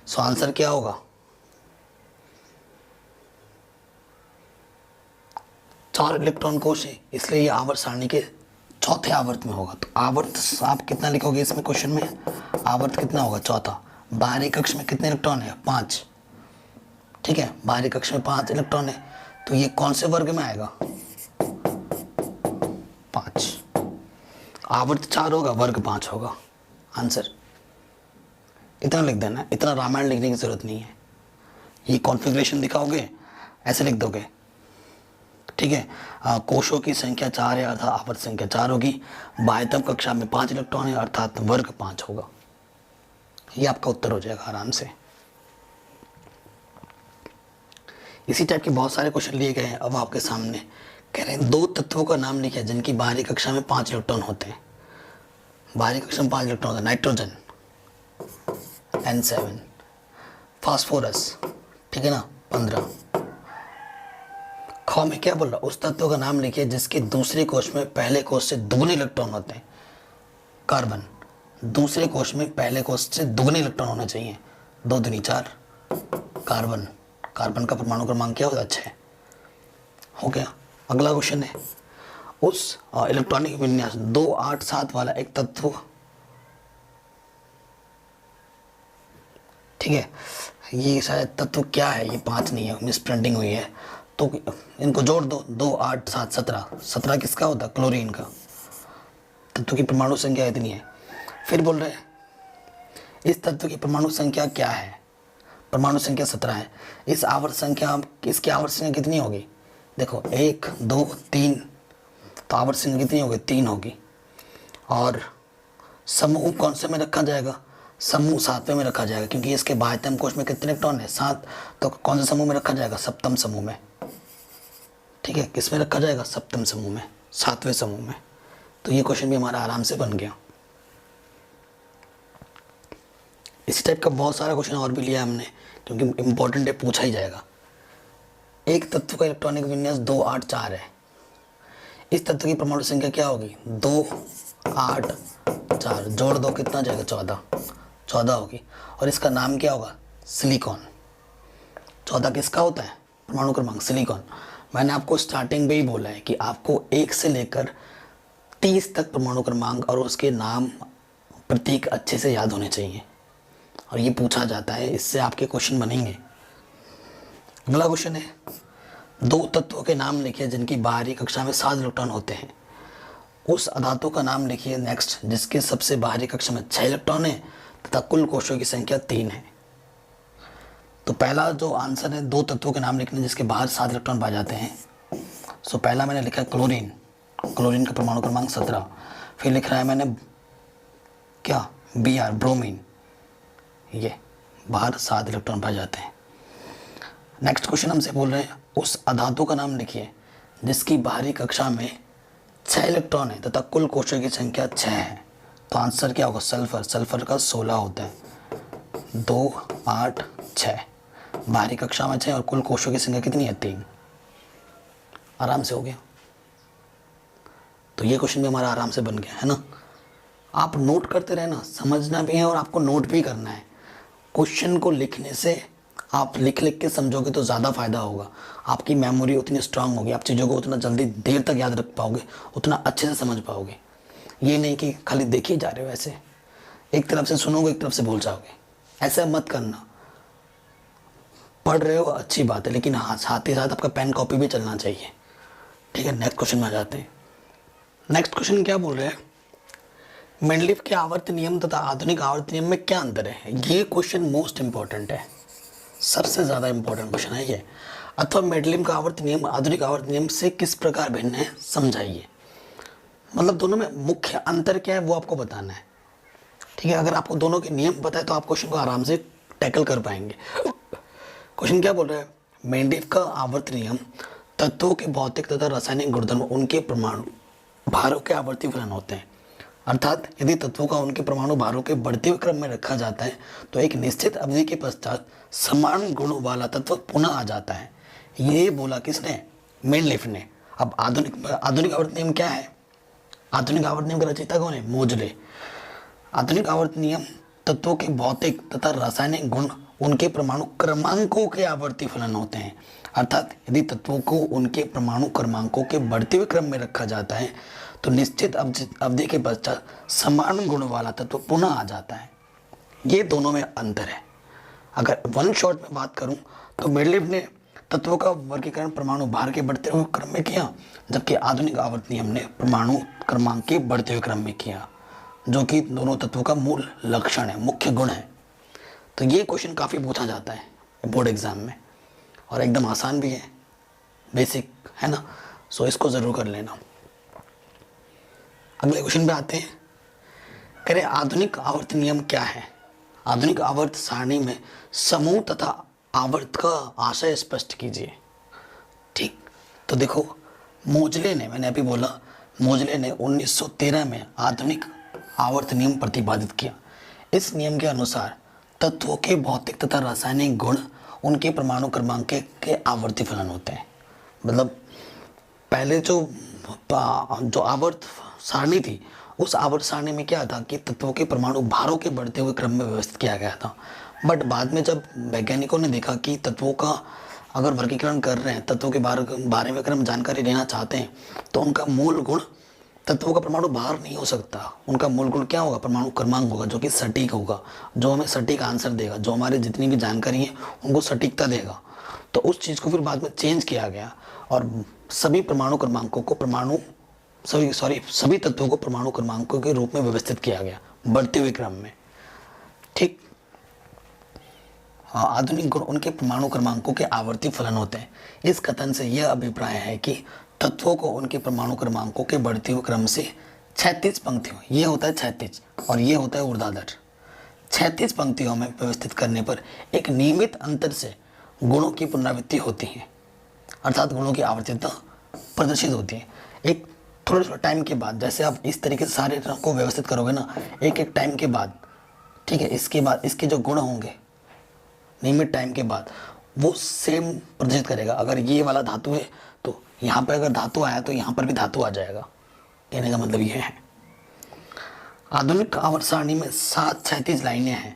सो आंसर क्या होगा, 4 इलेक्ट्रॉन कोश है, इसलिए ये आवर्त सारणी के चौथे आवर्त में होगा। तो आवर्त आप कितना लिखोगे इसमें क्वेश्चन में, आवर्त कितना होगा चौथा। बाहरी कक्ष में कितने इलेक्ट्रॉन है 5, ठीक है, बाहरी कक्ष में 5 इलेक्ट्रॉन है, तो ये कौन से वर्ग में आएगा 5। आवर्त 4 होगा, वर्ग 5 होगा, आंसर इतना लिख देना, इतना रामायण लिखने की जरूरत नहीं है। ये कॉन्फ़िगरेशन दिखाओगे ऐसे लिख दोगे, ठीक है। कोशों की संख्या 4 है अर्थात आवर्त संख्या 4 होगी, बाह्यतम कक्षा में 5 इलेक्ट्रॉन है अर्थात वर्ग 5 होगा। ये आपका उत्तर हो जाएगा आराम से। इसी टाइप के बहुत सारे क्वेश्चन लिए गए हैं। अब आपके सामने कह रहे हैं 2 तत्वों का नाम लिखिए जिनकी बाहरी कक्षा में 5 इलेक्ट्रॉन होते हैं। बाहरी कक्षा में 5 इलेक्ट्रॉन होते हैं, नाइट्रोजन N7, फास्फोरस, ठीक है ना 15। ख में क्या बोल रहा, उस तत्व का नाम लिखिए जिसके दूसरे कोश में पहले कोश से दुगने इलेक्ट्रॉन होते हैं। कार्बन, दूसरे कोश में पहले कोश से दुगने इलेक्ट्रॉन होने चाहिए, 2 दूनी 4। कार्बन, कार्बन का परमाणु क्रमांक क्या होता है 6, हो गया। अगला क्वेश्चन है, उस इलेक्ट्रॉनिक विन्यास 2 8 7 वाला एक तत्व, ठीक है, ये शायद तत्व क्या है, ये 5 नहीं है, मिस प्रिंटिंग हुई है, तो इनको जोड़ दो, 2 8 7 17, 17 किसका होता है क्लोरीन का, तत्व की परमाणु संख्या इतनी है। फिर बोल रहे हैं इस तत्व की परमाणु संख्या क्या है, परमाणु संख्या 17 है, इस आवर्त संख्या, इसकी आवर्त संख्या कितनी होगी, देखो 1 2 3, तो आवर्त संख्या कितनी होगी 3 होगी। और समूह कौन से में रखा जाएगा, समूह 7वें में रखा जाएगा, क्योंकि इसके बाह्यतम कोश में कितने इलेक्ट्रॉन है 7, तो कौन से समूह में रखा जाएगा, सप्तम समूह में, ठीक है, किस में रखा जाएगा सप्तम समूह में, 7वें समूह में। तो ये क्वेश्चन भी हमारा आराम से बन गया। इसी टाइप का बहुत सारा क्वेश्चन और भी लिया हमने, क्योंकि इंपॉर्टेंट है, पूछा ही जाएगा। एक तत्व का इलेक्ट्रॉनिक विन्यास 2 8 4 है, इस तत्व की परमाणु संख्या क्या होगी 2 8 4, जोड़ दो कितना जाएगा 14 होगी, और इसका नाम क्या होगा सिलिकॉन। 14 किसका होता है परमाणु क्रमांक, सिलिकॉन। मैंने आपको स्टार्टिंग में ही बोला है कि आपको 1 से लेकर 30 तक परमाणु क्रमांक और उसके नाम प्रतीक अच्छे से याद होने चाहिए, और ये पूछा जाता है, इससे आपके क्वेश्चन बनेंगे। अगला क्वेश्चन है, 2 तत्वों के नाम लिखिए जिनकी बाहरी कक्षा में 7 इलेक्ट्रॉन होते हैं। उस अधातु का नाम लिखिए नेक्स्ट जिसके सबसे बाहरी कक्षा में 6 इलेक्ट्रॉन है तथा कुल कोशों की संख्या 3 है। तो पहला जो आंसर है, 2 तत्वों के नाम लिखने जिसके बाहर 7 इलेक्ट्रॉन पाए जाते हैं। सो पहला मैंने लिखा है क्लोरीन, क्लोरीन का परमाणु क्रमांक 17। फिर लिख रहा है मैंने क्या Br, ब्रोमीन, ये बाहर 7 इलेक्ट्रॉन पाए जाते हैं। नेक्स्ट क्वेश्चन हमसे बोल रहे हैं उस अधातु का नाम लिखिए जिसकी बाहरी कक्षा में 6 इलेक्ट्रॉन है तथा कुल कोशों की संख्या 6 है। तो आंसर क्या होगा सल्फर, सल्फर का 16 होता है, 2 8 6, बाहरी कक्षा में 6 और कुल कोशों की संख्या कितनी है 3। आराम से हो गया। तो ये क्वेश्चन भी हमारा आराम से बन गया है ना। आप नोट करते रहना, समझना भी है और आपको नोट भी करना है। क्वेश्चन को लिखने से आप लिख लिख के समझोगे तो ज़्यादा फायदा होगा, आपकी मेमोरी उतनी स्ट्रांग होगी, आप चीज़ों को उतना जल्दी देर तक याद रख पाओगे, उतना अच्छे से समझ पाओगे। ये नहीं कि खाली देख ही जा रहे हो, ऐसे एक तरफ से सुनोगे एक तरफ से भूल जाओगे, ऐसा मत करना। पढ़ रहे हो अच्छी बात है, लेकिन हाँ साथ ही साथ आपका पेन कॉपी भी चलना चाहिए, ठीक है। नेक्स्ट क्वेश्चन में आ जाते हैं। नेक्स्ट क्वेश्चन क्या बोल रहे हैं, मेंडलीव के आवर्त नियम तथा आधुनिक आवर्त नियम में क्या अंतर है। ये क्वेश्चन मोस्ट इंपॉर्टेंट है, सबसे ज़्यादा इंपॉर्टेंट क्वेश्चन है ये। अथवा मेंडलीव का आवर्त नियम आधुनिक आवर्त नियम से किस प्रकार भिन्न है समझाइए। मतलब दोनों में मुख्य अंतर क्या है वो आपको बताना है, ठीक है। अगर आपको दोनों के नियम पता है तो आप क्वेश्चन को आराम से टैकल कर पाएंगे। क्वेश्चन क्या बोल रहा है, मेंडेलिव का आवर्त नियम तत्वों के भौतिक तथा रासायनिक गुणधर्म उनके परमाणु भारों के आवर्ती फलन होते हैं। अर्थात यदि तत्वों का उनके परमाणु भारों के बढ़ते हुए क्रम में रखा जाता है तो एक निश्चित अवधि के पश्चात समान गुण वाला तत्व पुनः आ जाता है। ये बोला किसने? मेंडेलिव ने। अब आधुनिक आवर्त नियम क्या है? आधुनिक आवर्त नियम का रचयिता कौन है? मोजले। आधुनिक आवर्त नियम तत्वों के भौतिक तथा रासायनिक गुण उनके परमाणु क्रमांकों के आवर्ती फलन होते हैं। अर्थात यदि तत्वों को उनके परमाणु क्रमांकों के बढ़ते हुए क्रम में रखा जाता है तो निश्चित अवधि के पश्चात समान गुण वाला तत्व पुनः आ जाता है। ये दोनों में अंतर है। अगर वन शॉट में बात करूं तो मेंडेलिव ने तत्वों का वर्गीकरण परमाणु भार के बढ़ते हुए क्रम में किया, जबकि आधुनिक आवर्त नियम ने परमाणु क्रमांक के बढ़ते हुए क्रम में किया, जो कि दोनों तत्वों का मूल लक्षण है, मुख्य गुण है। तो ये क्वेश्चन काफ़ी पूछा जाता है बोर्ड एग्जाम में और एकदम आसान भी है, बेसिक है ना। सो इसको ज़रूर कर लेना। अगले क्वेश्चन पे आते हैं। कह रहे आधुनिक आवर्त नियम क्या है? आधुनिक आवर्त सारणी में समूह तथा आवर्त का आशय स्पष्ट कीजिए। ठीक, तो देखो मोजले ने, मैंने अभी बोला, मोजले ने 1913 में आधुनिक आवर्त नियम प्रतिपादित किया। इस नियम के अनुसार तत्वों के भौतिक तथा रासायनिक गुण उनके परमाणु क्रमांक के आवर्ती फलन होते हैं। मतलब पहले जो आवर्त सारणी थी, उस आवर्त सारणी में क्या था कि तत्वों के परमाणु भारों के बढ़ते हुए क्रम में व्यवस्थित किया गया था। बट बाद में जब वैज्ञानिकों ने देखा कि तत्वों का अगर वर्गीकरण कर रहे हैं, तत्वों के बारे में अगर हम जानकारी लेना चाहते हैं तो उनका मूल गुण तत्वों का परमाणु भार नहीं हो सकता। उनका मूल गुण क्या होगा? परमाणु क्रमांक होगा, जो कि सटीक होगा, जो हमें सटीक आंसर देगा, जो हमारी जितनी भी जानकारी है उनको सटीकता देगा। तो उस चीज़ को फिर बाद में चेंज किया गया और सभी परमाणु क्रमांकों को सभी तत्वों को परमाणु क्रमांकों के रूप में व्यवस्थित किया गया बढ़ते हुए क्रम में। ठीक, आधुनिक गुण उनके परमाणु क्रमांकों के आवर्ती फलन होते हैं। इस कथन से यह अभिप्राय है कि तत्वों को उनके परमाणु क्रमांकों के बढ़ते हुए क्रम से 36 पंक्तियों, ये होता है 36 और ये होता है ऊर्ध्वाधर, 36 पंक्तियों में व्यवस्थित करने पर एक नियमित अंतर से गुणों की पुनरावृत्ति होती है। अर्थात गुणों की आवर्तीता प्रदर्शित होती है। एक थोड़े टाइम के बाद, जैसे आप इस तरीके से सारे को व्यवस्थित करोगे ना, एक एक टाइम के बाद, ठीक है, इसके बाद इसके जो गुण होंगे नियमित टाइम के बाद वो सेम प्रदर्शित करेगा। अगर ये वाला धातु है तो यहाँ पर अगर धातु आया तो यहाँ पर भी धातु आ जाएगा। कहने का मतलब ये है। आधुनिक आवर्त सारणी में 36 लाइनें हैं,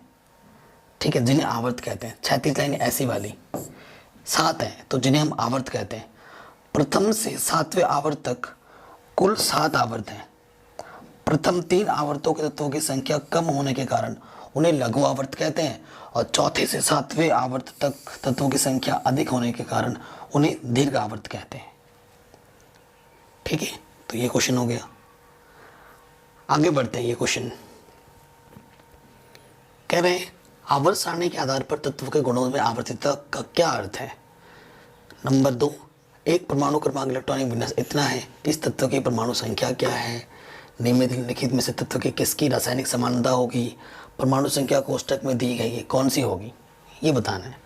ठीक है, जिन्हें आवर्त कहते हैं। 36 लाइनें ऐसी वाली 7 हैं तो जिन्हें हम आवर्त कहते हैं। प्रथम से 7वें आवर्त तक कुल 7 आवर्त हैं। प्रथम 3 आवर्तों के तत्वों की संख्या कम होने के कारण उन्हें लघु आवर्त कहते हैं और चौथे से 7वें आवर्त तक तत्वों की संख्या अधिक होने के कारण उन्हें दीर्घ आवर्त कहते हैं। ठीक है, तो ये क्वेश्चन हो गया। आगे बढ़ते हैं। ये क्वेश्चन कह रहे हैं आवर्त सारणी के आधार पर तत्व के गुणों में आवर्तिता का क्या अर्थ है? नंबर 2, एक परमाणु क्रमांक इलेक्ट्रॉनिक विन्यास इतना है, इस तत्व की परमाणु संख्या क्या है? निम्नलिखित में से तत्व की किसकी रासायनिक समानता होगी? परमाणु संख्या कोष्टक में दी गई है, कौन सी होगी? ये बताना है।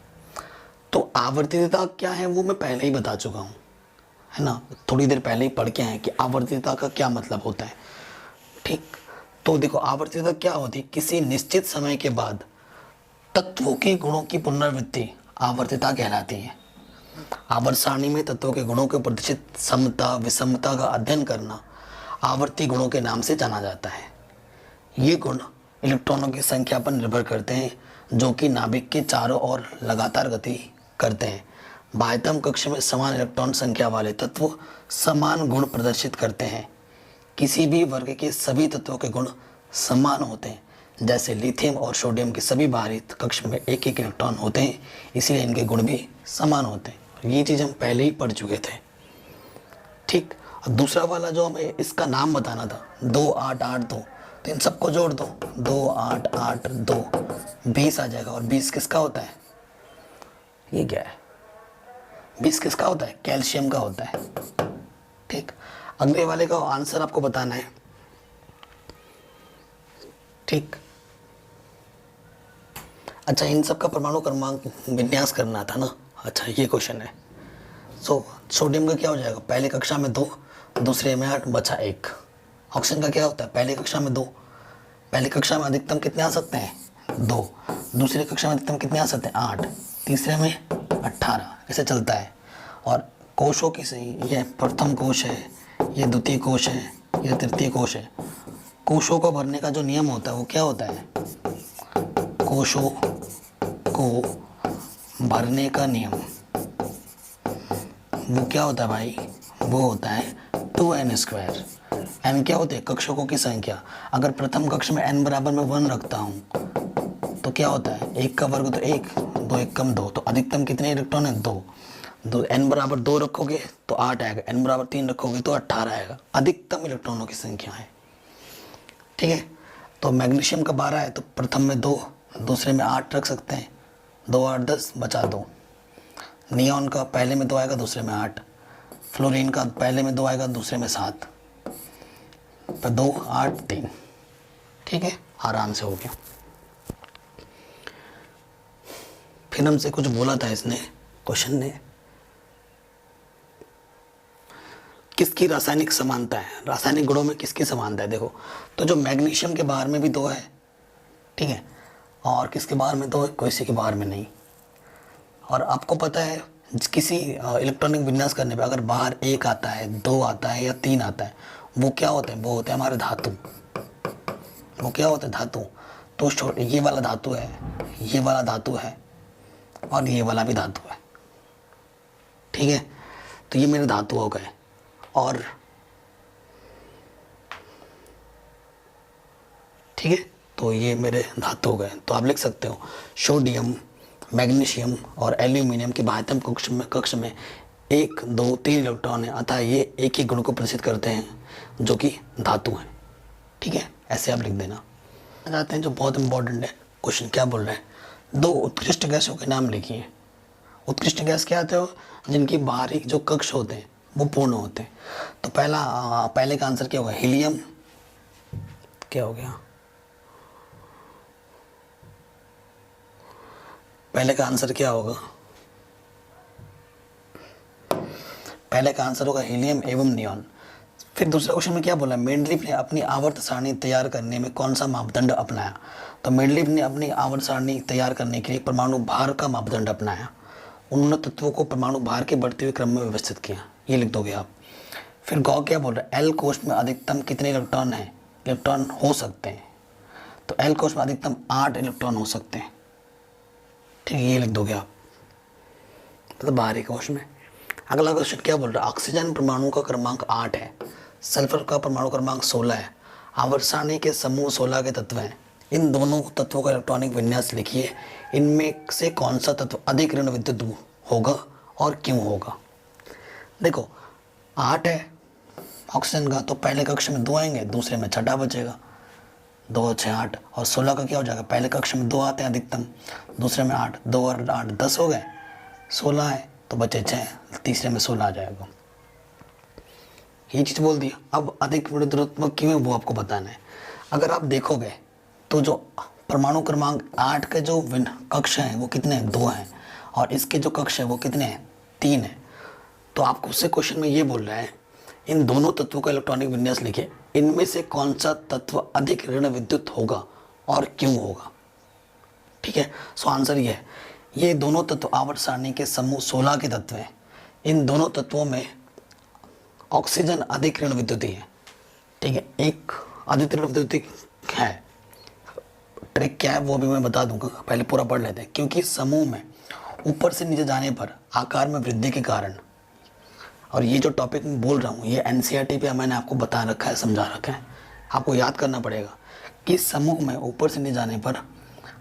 तो आवर्तिता क्या है वो मैं पहले ही बता चुका हूँ, है ना, थोड़ी देर पहले ही पढ़ के आए कि आवर्तिता का क्या मतलब होता है। ठीक, तो देखो आवर्तिता क्या होती है? किसी निश्चित समय के बाद तत्वों के गुणों की पुनरावृत्ति आवर्तिता कहलाती है। आवर्त सारणी में तत्वों के गुणों के प्रदर्शित समता विषमता का अध्ययन करना आवर्ती गुणों के नाम से जाना जाता है। ये गुण इलेक्ट्रॉनों की संख्या पर निर्भर करते हैं, जो कि नाभिक के चारों ओर लगातार गति करते हैं। बाह्यतम कक्ष में समान इलेक्ट्रॉन संख्या वाले तत्व समान गुण प्रदर्शित करते हैं। किसी भी वर्ग के सभी तत्वों के गुण समान होते हैं। जैसे लिथियम और सोडियम के सभी बाहरी कक्ष में एक एक इलेक्ट्रॉन होते हैं, इसलिए इनके गुण भी समान होते हैं। ये चीज़ हम पहले ही पढ़ चुके थे। ठीक, और दूसरा वाला जो हमें इसका नाम बताना था 2882, तो इन सबको जोड़ दो, 2882 20 आ जाएगा। और 20 किसका होता है? ये क्या है? 20 किसका होता है? कैल्शियम का होता है। ठीक, अगले वाले का आंसर आपको बताना है। ठीक, अच्छा, इन सब का परमाणु क्रमांक विन्यास करना था ना। अच्छा ये क्वेश्चन है। सोडियम का क्या हो जाएगा, पहली कक्षा में 2, दूसरे में 8, बचा 1। ऑक्सीजन का क्या होता है, पहली कक्षा में 2, पहली कक्षा में अधिकतम कितने आ सकते हैं, 2, दूसरी कक्षा में अधिकतम कितने आ सकते हैं, 8, तीसरे में 18, ऐसे चलता है। और कोशों की सही, ये प्रथम कोश है, ये द्वितीय कोश है, ये तृतीय कोश है। कोशों को भरने का जो नियम होता है वो क्या होता है, कोशों को भरने का नियम वो क्या होता है भाई, वो होता है 2n²। n क्या होते हैं, कक्षकों की संख्या। अगर प्रथम कक्ष में n बराबर में 1 रखता हूँ तो क्या होता है, 1 का वर्ग तो 1, 2 1 कम 2, तो अधिकतम कितने इलेक्ट्रॉन है, 2। n बराबर 2 रखोगे तो 8 आएगा, n बराबर 3 रखोगे तो 18 आएगा। अधिकतम इलेक्ट्रॉनों की संख्या है, ठीक है। तो मैग्नीशियम का 12 है तो प्रथम में 2, दूसरे में 8 रख सकते हैं, 2 8 10, बचा 2। नियॉन का पहले में 2 आएगा, दूसरे में 8। फ्लोरीन का पहले में 2 आएगा, दूसरे में 7, तो 2 8 3, ठीक है, आराम से हो गया। फिर हमसे कुछ बोला था इसने, क्वेश्चन ने, किसकी रासायनिक समानता है, रासायनिक गुणों में किसकी समानता है। देखो तो जो मैग्नीशियम के बाहर में भी 2 है, ठीक है, और किसके बाहर में 2 है, किसी के बाहर में नहीं। और आपको पता है किसी इलेक्ट्रॉनिक विन्यास करने पे अगर बाहर 1 आता है, 2 आता है या 3 आता है, वो क्या होते हैं, वो होते हैं हमारे धातु। वो क्या होते हैं, धातु। तो ये वाला धातु है, ये वाला धातु है, और ये वाला भी धातु है, ठीक है। तो ये मेरे धातु हो गए। और ठीक है, तो ये मेरे धातु हो गए। तो आप लिख सकते हो सोडियम, मैग्नीशियम और एल्यूमिनियम के बाह्यतम कक्ष में 1 2 3 इलेक्ट्रॉन है, अतः ये एक ही गुण को प्रदर्शित करते हैं जो कि धातु है, ठीक है। ऐसे आप लिख देना। जाते हैं जो बहुत इंपॉर्टेंट है क्वेश्चन, क्या बोल रहे हैं, 2 उत्कृष्ट गैसों के नाम लिखिए। उत्कृष्ट गैस क्या आते हो, जिनकी बाहरी जो कक्ष होते हैं वो पूर्ण होते हैं। तो पहले का आंसर क्या होगा, हीलियम, क्या हो गया, पहले का आंसर क्या होगा, पहले का आंसर होगा हीलियम एवं नियॉन। फिर दूसरा क्वेश्चन में क्या बोला, मेंडलीव ने अपनी आवर्त सारणी तैयार करने में कौन सा मापदंड अपनाया। तो मेंडलीव ने अपनी आवर्त सारणी तैयार करने के लिए परमाणु भार का मापदंड अपनाया। उन्होंने तत्वों को परमाणु भार के बढ़ते हुए क्रम में व्यवस्थित किया, ये लिख दोगे आप। फिर गॉ क्या बोल रहा है, एल कोश में अधिकतम कितने इलेक्ट्रॉन हैं, इलेक्ट्रॉन हो सकते हैं। तो एल कोश में अधिकतम 8 इलेक्ट्रॉन हो सकते हैं, ठीक है, ये लिख दोगे आप, मतलब बाहरी कोश में। अगला क्वेश्चन क्या बोल रहा है, ऑक्सीजन परमाणु का क्रमांक 8 है, सल्फर का परमाणु क्रमांक 16 है, आवर्त सारणी के समूह 16 के तत्व हैं। इन दोनों तत्वों का इलेक्ट्रॉनिक विन्यास लिखिए। इनमें से कौन सा तत्व अधिक ऋण विद्युत होगा और क्यों होगा। देखो 8 है ऑक्सीजन का, तो पहले कक्ष में 2 आएंगे, दूसरे में 6 बचेगा, 2 6 8। और 16 का क्या हो जाएगा, पहले कक्ष में 2 आते हैं अधिकतम, दूसरे में 8, 2 और 8 10 हो गए, 16 है तो बचे 6, तीसरे में 16 आ जाएगा। ये चीज़ बोल दिया। अब अधिक ऋणात्मक क्यों है वो आपको बताना है। अगर आप देखोगे तो जो परमाणु क्रमांक 8 के जो कक्ष हैं वो कितने हैं, 2 हैं, और इसके जो कक्ष हैं वो कितने हैं, 3 हैं। तो आपको उससे क्वेश्चन में ये बोल रहा है इन दोनों तत्वों का इलेक्ट्रॉनिक विन्यास लिखिए, इनमें से कौन सा तत्व अधिक ऋण विद्युत होगा और क्यों होगा, ठीक है। सो आंसर ये है, ये दोनों तत्व आवर्त सारणी के समूह 16 के तत्व हैं। इन दोनों तत्वों में ऑक्सीजन अधिक ऋण विद्युती है, ठीक है, एक अधिक ऋण विद्युती है। ट्रिक क्या है वो भी मैं बता दूंगा, पहले पूरा पढ़ लेते हैं। क्योंकि समूह में ऊपर से नीचे जाने पर आकार में वृद्धि के कारण, और ये जो टॉपिक मैं बोल रहा हूँ ये एनसीईआरटी पे मैंने आपको बता रखा है, समझा रखा है, आपको याद करना पड़ेगा कि समूह में ऊपर से नीचे जाने पर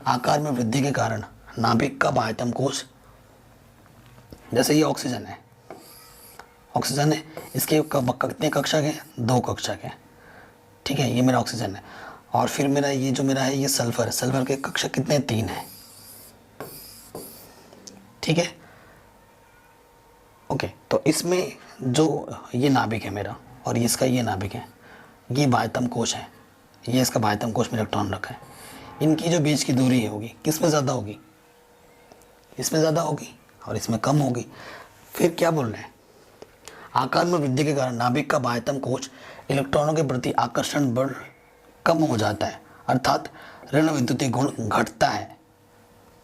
आकार में वृद्धि के कारण नाभिक का बाह्यतम कोश, जैसे ये ऑक्सीजन है, ऑक्सीजन है, इसके कितने कक्षा के, 2 कक्षा के, ठीक है, ये मेरा ऑक्सीजन है। और फिर मेरा ये जो मेरा है ये सल्फर है, सल्फर के कक्षा कितने, 3 है, ठीक है, ओके। तो इसमें जो ये नाभिक है मेरा और इसका ये नाभिक है, ये बाह्यतम कोश है, ये इसका बाह्यतम कोश में इलेक्ट्रॉन रखा है। इनकी जो बीच की दूरी है होगी किस में ज़्यादा होगी, इसमें ज़्यादा होगी, और इसमें कम होगी। फिर क्या बोल रहे हैं, आकार में वृद्धि के कारण नाभिक का बाह्यतम कोश इलेक्ट्रॉनों के प्रति आकर्षण बल कम हो जाता है, अर्थात ऋण विद्युतीय गुण घटता है।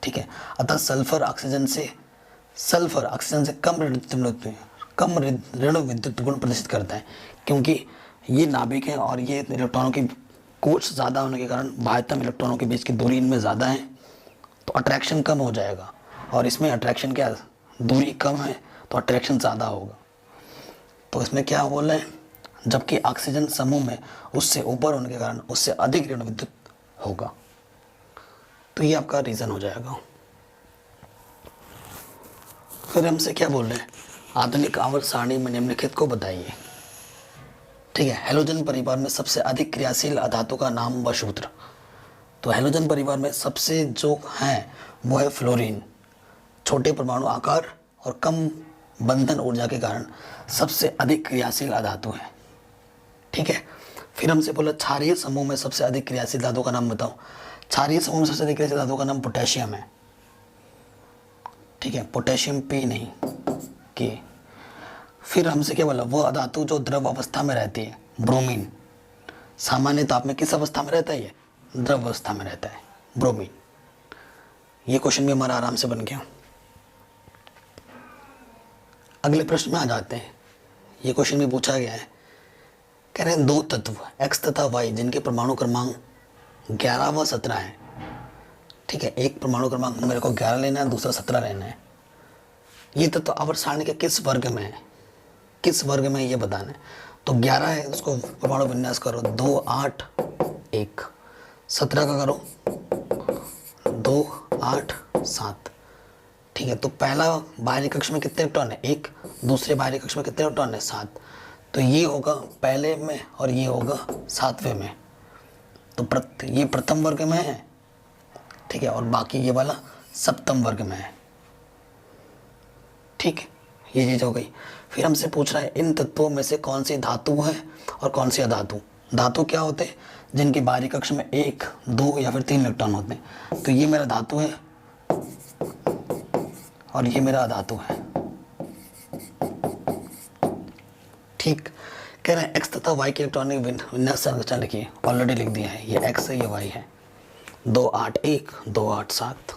ठीक है, अतः सल्फर ऑक्सीजन से कम ऋण विद्युत गुण प्रदर्शित करता है, क्योंकि ये नाभिक है और ये इलेक्ट्रॉनों की कोश ज़्यादा होने के कारण बाह्यतम इलेक्ट्रॉनों के बीच की दूरी इनमें ज़्यादा है, तो अट्रैक्शन कम हो जाएगा। और इसमें अट्रैक्शन क्या, दूरी कम है तो अट्रैक्शन ज़्यादा होगा। तो इसमें क्या बोल रहे हैं, जबकि ऑक्सीजन समूह में उससे ऊपर होने के कारण उससे अधिक ऋण विद्युत होगा। तो ये आपका रीज़न हो जाएगा। फिर हमसे क्या बोल रहे हैं, आधुनिक आवर्त सारणी में निम्नलिखित को बताइए। ठीक है, हैलोजन परिवार में सबसे अधिक क्रियाशील अधातु का नाम व सूत्र। तो हैलोजन परिवार में सबसे जो है वो है फ्लोरीन। छोटे परमाणु आकार और कम बंधन ऊर्जा के कारण सबसे अधिक क्रियाशील अधातु है। ठीक है, फिर हमसे बोला क्षारीय समूह में सबसे अधिक क्रियाशील धातु का नाम बताओ। क्षारीय समूह में सबसे अधिक क्रियाशील धातु का नाम पोटेशियम है। ठीक है, पोटेशियम P नहीं K। फिर हमसे क्या बोला, वो धातु जो द्रव अवस्था में रहती है, ब्रोमीन। सामान्य ताप में किस अवस्था में रहता है, ये द्रव अवस्था में रहता है, ब्रोमीन। ये क्वेश्चन भी हमारा आराम से बन गया। अगले प्रश्न में आ जाते हैं। ये क्वेश्चन भी पूछा गया है, कह रहे हैं दो तत्व X तथा Y जिनके परमाणु क्रमांक 11 व 17 है। ठीक है, एक परमाणु क्रमांक मेरे को 11 लेना है, दूसरा 17 लेना है। ये तत्व आवर्त सारणी के किस वर्ग में है, किस वर्ग में ये बताना है। तो 11 है, उसको परमाणु विन्यास करो 2 8 1। 17 का करो 2 8 7। ठीक है, तो पहला बाहरी कक्ष में कितने इलेक्ट्रॉन है, 1। दूसरे बाहरी कक्ष में कितने इलेक्ट्रॉन है, 7। तो ये होगा पहले में और ये होगा 7वें में। तो ये प्रथम वर्ग में है। ठीक है, और बाकी ये वाला सप्तम वर्ग में है। ठीक है, ये चीज़ हो गई। फिर हमसे पूछ रहा है इन तत्वों में से कौन सी धातु है और कौन सी अधातु। धातु क्या होते हैं, जिनके बाहरी कक्ष में 1 2 या फिर 3 इलेक्ट्रॉन होते हैं। तो ये मेरा धातु है और ये मेरा अधातु है। ठीक, कह रहे हैं X तथा Y के इलेक्ट्रॉनिक विन्यास संरचना लिखिए। ऑलरेडी लिख दिया है, ये X है ये Y है। 2 8 1 2 8 7,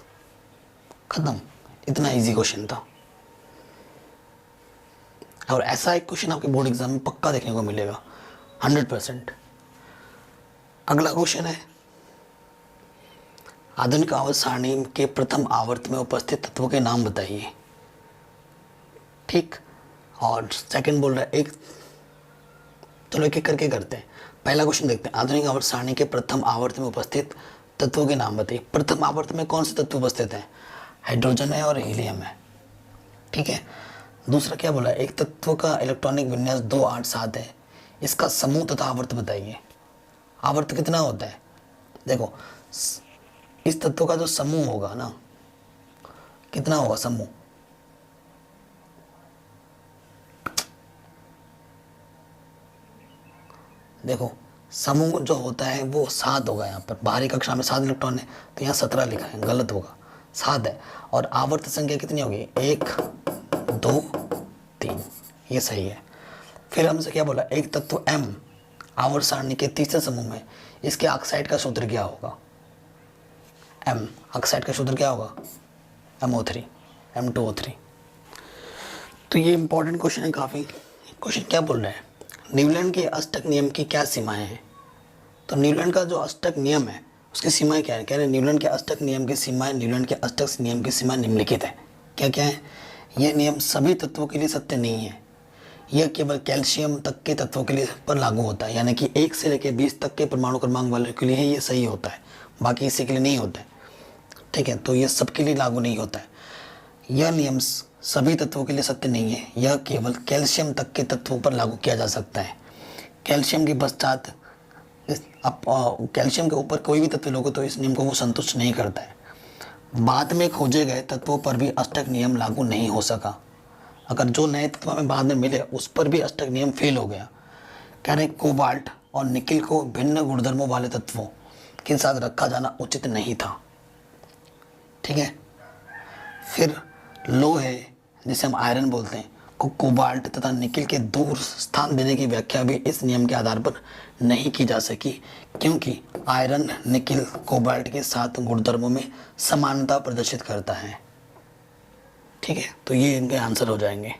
खत्म। इतना इजी क्वेश्चन था और ऐसा एक क्वेश्चन आपके बोर्ड एग्जाम में पक्का देखने को मिलेगा 100%। अगला क्वेश्चन है आधुनिक आवर्त सारणी के प्रथम आवर्त में उपस्थित तत्वों के नाम बताइए। ठीक, और सेकंड बोल रहा है एक, चलो एक एक करके करते हैं। पहला क्वेश्चन देखते हैं, आधुनिक आवर्त सारणी के प्रथम आवर्त में उपस्थित तत्वों के नाम बताइए। प्रथम आवर्त में कौन से तत्व उपस्थित हैं, हाइड्रोजन है और हीलियम है। ठीक है, दूसरा क्या बोला, एक तत्व का इलेक्ट्रॉनिक विन्यास 2 8 7 है, इसका समूह तथा आवर्त बताइए। आवर्त कितना होता है, देखो इस तत्व का जो समूह होगा ना, कितना होगा समूह, देखो समूह जो होता है वो 7 होगा। यहाँ पर बाहरी कक्षा में 7 इलेक्ट्रॉन है, तो यहाँ 17 लिखा है, गलत होगा, 7 है। और आवर्त संख्या कितनी होगी, 1 2 3, ये सही है। फिर हमसे क्या बोला, एक तत्व M आवर्त सारणी के तीसरे समूह में, इसके ऑक्साइड का सूत्र क्या होगा। M ऑक्साइड का सूत्र क्या होगा, MO3 M2O3। तो ये इंपॉर्टेंट क्वेश्चन है काफ़ी। क्वेश्चन क्या बोल रहे हैं, न्यूलैंड के अष्टक नियम की क्या सीमाएं हैं। तो न्यूलैंड का जो अष्टक नियम है उसकी सीमाएं क्या है, कह रहे हैं न्यूलैंड के अष्टक नियम की सीमाएं, न्यूलैंड के अष्टक नियम की सीमाएं निम्नलिखित है। क्या क्या है, ये नियम सभी तत्वों के लिए सत्य नहीं है, यह केवल कैल्शियम तक के तत्वों के लिए पर लागू होता है, यानी कि 1 से लेकर 20 तक के परमाणु क्रमांक वाले के लिए ये सही होता है, बाकी इसी के लिए नहीं होता है। ठीक है, तो ये सबके लिए लागू नहीं होता है। यह नियम सभी तत्वों के लिए सत्य नहीं है, यह केवल कैल्शियम तक के तत्वों पर लागू किया जा सकता है। कैल्शियम के पश्चात आप कैल्शियम के ऊपर कोई भी तत्व लोगे तो इस नियम को वो संतुष्ट नहीं करता है। बाद में खोजे गए तत्वों पर भी अष्टक नियम लागू नहीं हो सका। अगर जो नए तत्व हमें बाद में मिले उस पर भी अष्टक नियम फेल हो गया। कह रहे कोबाल्ट और निकिल को भिन्न गुणधर्मों वाले तत्वों के साथ रखा जाना उचित नहीं था। ठीक है, फिर लोहे जिसे हम आयरन बोलते हैं को कोबाल्ट तथा निकिल के दूर स्थान देने की व्याख्या भी इस नियम के आधार पर नहीं की जा सकी, क्योंकि आयरन निकिल कोबाल्ट के साथ गुणधर्मों में समानता प्रदर्शित करता है। ठीक है, तो ये इनके आंसर हो जाएंगे।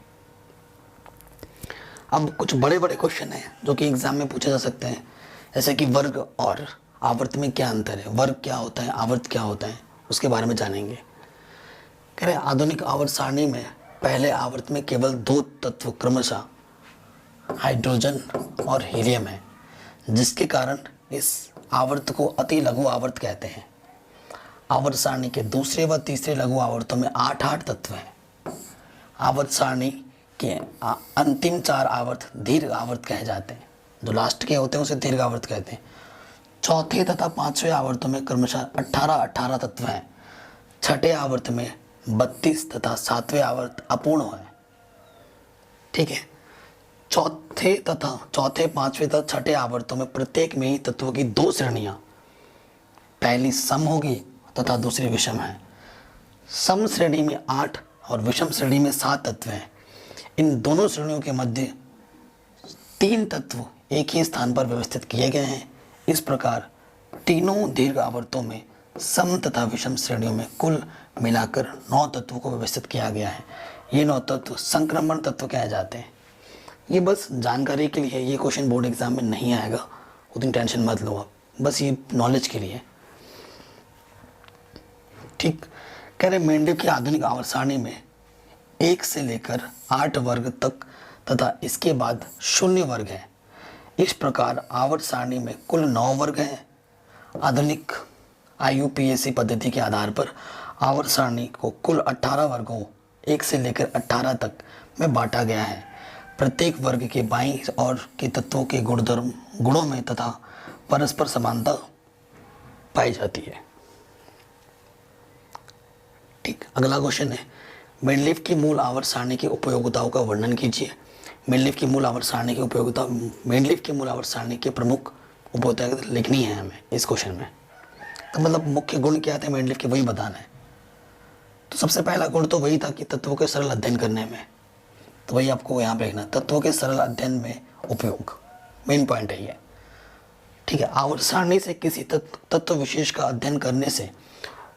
अब कुछ बड़े बड़े क्वेश्चन हैं जो कि एग्जाम में पूछे जा सकते हैं, जैसे कि वर्ग और आवर्त में क्या अंतर है, वर्ग क्या होता है, आवर्त क्या होता है, उसके बारे में जानेंगे। कह रहे आधुनिक आवर्त सारणी में पहले आवर्त में केवल 2 तत्व क्रमशः हाइड्रोजन और हीलियम है, जिसके कारण इस आवर्त को अति लघु आवर्त कहते हैं। आवर्त सारणी के दूसरे व तीसरे लघु आवर्तों में 8 तत्व हैं। आवर्त सारणी के अंतिम 4 आवर्त दीर्घ आवर्त कहे जाते हैं, जो लास्ट के होते हैं उसे दीर्घ आवर्त कहते हैं। चौथे तथा 5वें आवर्तों में क्रमशः 18 तत्व हैं। छठे आवर्त में 32 तथा 7वें आवर्त अपूर्ण है। ठीक है, चौथे, 5वें तथा छठे आवर्तों में प्रत्येक में ही तत्वों की 2 श्रेणियां, पहली सम होगी तथा दूसरी विषम है। सम श्रेणी में 8 और विषम श्रेणी में 7 तत्व हैं। इन दोनों श्रेणियों के मध्य 3 तत्व एक ही स्थान पर व्यवस्थित किए गए हैं। इस प्रकार तीनों दीर्घ आवर्तों में सम तथा विषम श्रेणियों में कुल मिलाकर 9 तत्वों को व्यवस्थित किया गया है। ये 9 तत्व संक्रमण तत्व कहे जाते हैं। ये बस जानकारी के लिए, ये क्वेश्चन बोर्ड एग्जाम में नहीं आएगा, उतनी टेंशन मत लो आप, बस ये नॉलेज के लिए। ठीक, कह रहे मेंडेलिव की आधुनिक आवर्त सारणी में 1 से लेकर 8 वर्ग तक तथा इसके बाद 0 वर्ग है। इस प्रकार आवर्त सारणी में कुल 9 वर्ग हैं। आधुनिक IUPAC पद्धति के आधार पर आवर्त सारणी को कुल 18 वर्गों 1 से लेकर 18 तक में बांटा गया है। प्रत्येक वर्ग के बाईं ओर के तत्वों के गुणों में तथा परस्पर समानता पाई जाती है। ठीक, अगला क्वेश्चन है मेंडलीव की मूल आवर्त सारणी की उपयोगिताओं का वर्णन कीजिए। मेंडलीव की मूल आवर्त सारणी की उपयोगिता, मेंडलीव की मूल आवर्त सारणी के प्रमुख उपयोगिता लिखनी है हमें इस क्वेश्चन में। तो मतलब मुख्य गुण क्या थे मेंडलीव के, वही बताना है। तो सबसे पहला गुण तो वही था कि तत्वों के सरल अध्ययन करने में, तो वही आपको यहाँ पे लिखना, तत्वों के सरल अध्ययन में उपयोग, मेन पॉइंट है ये। ठीक है, आवर्त सारणी से किसी तत्व विशेष का अध्ययन करने से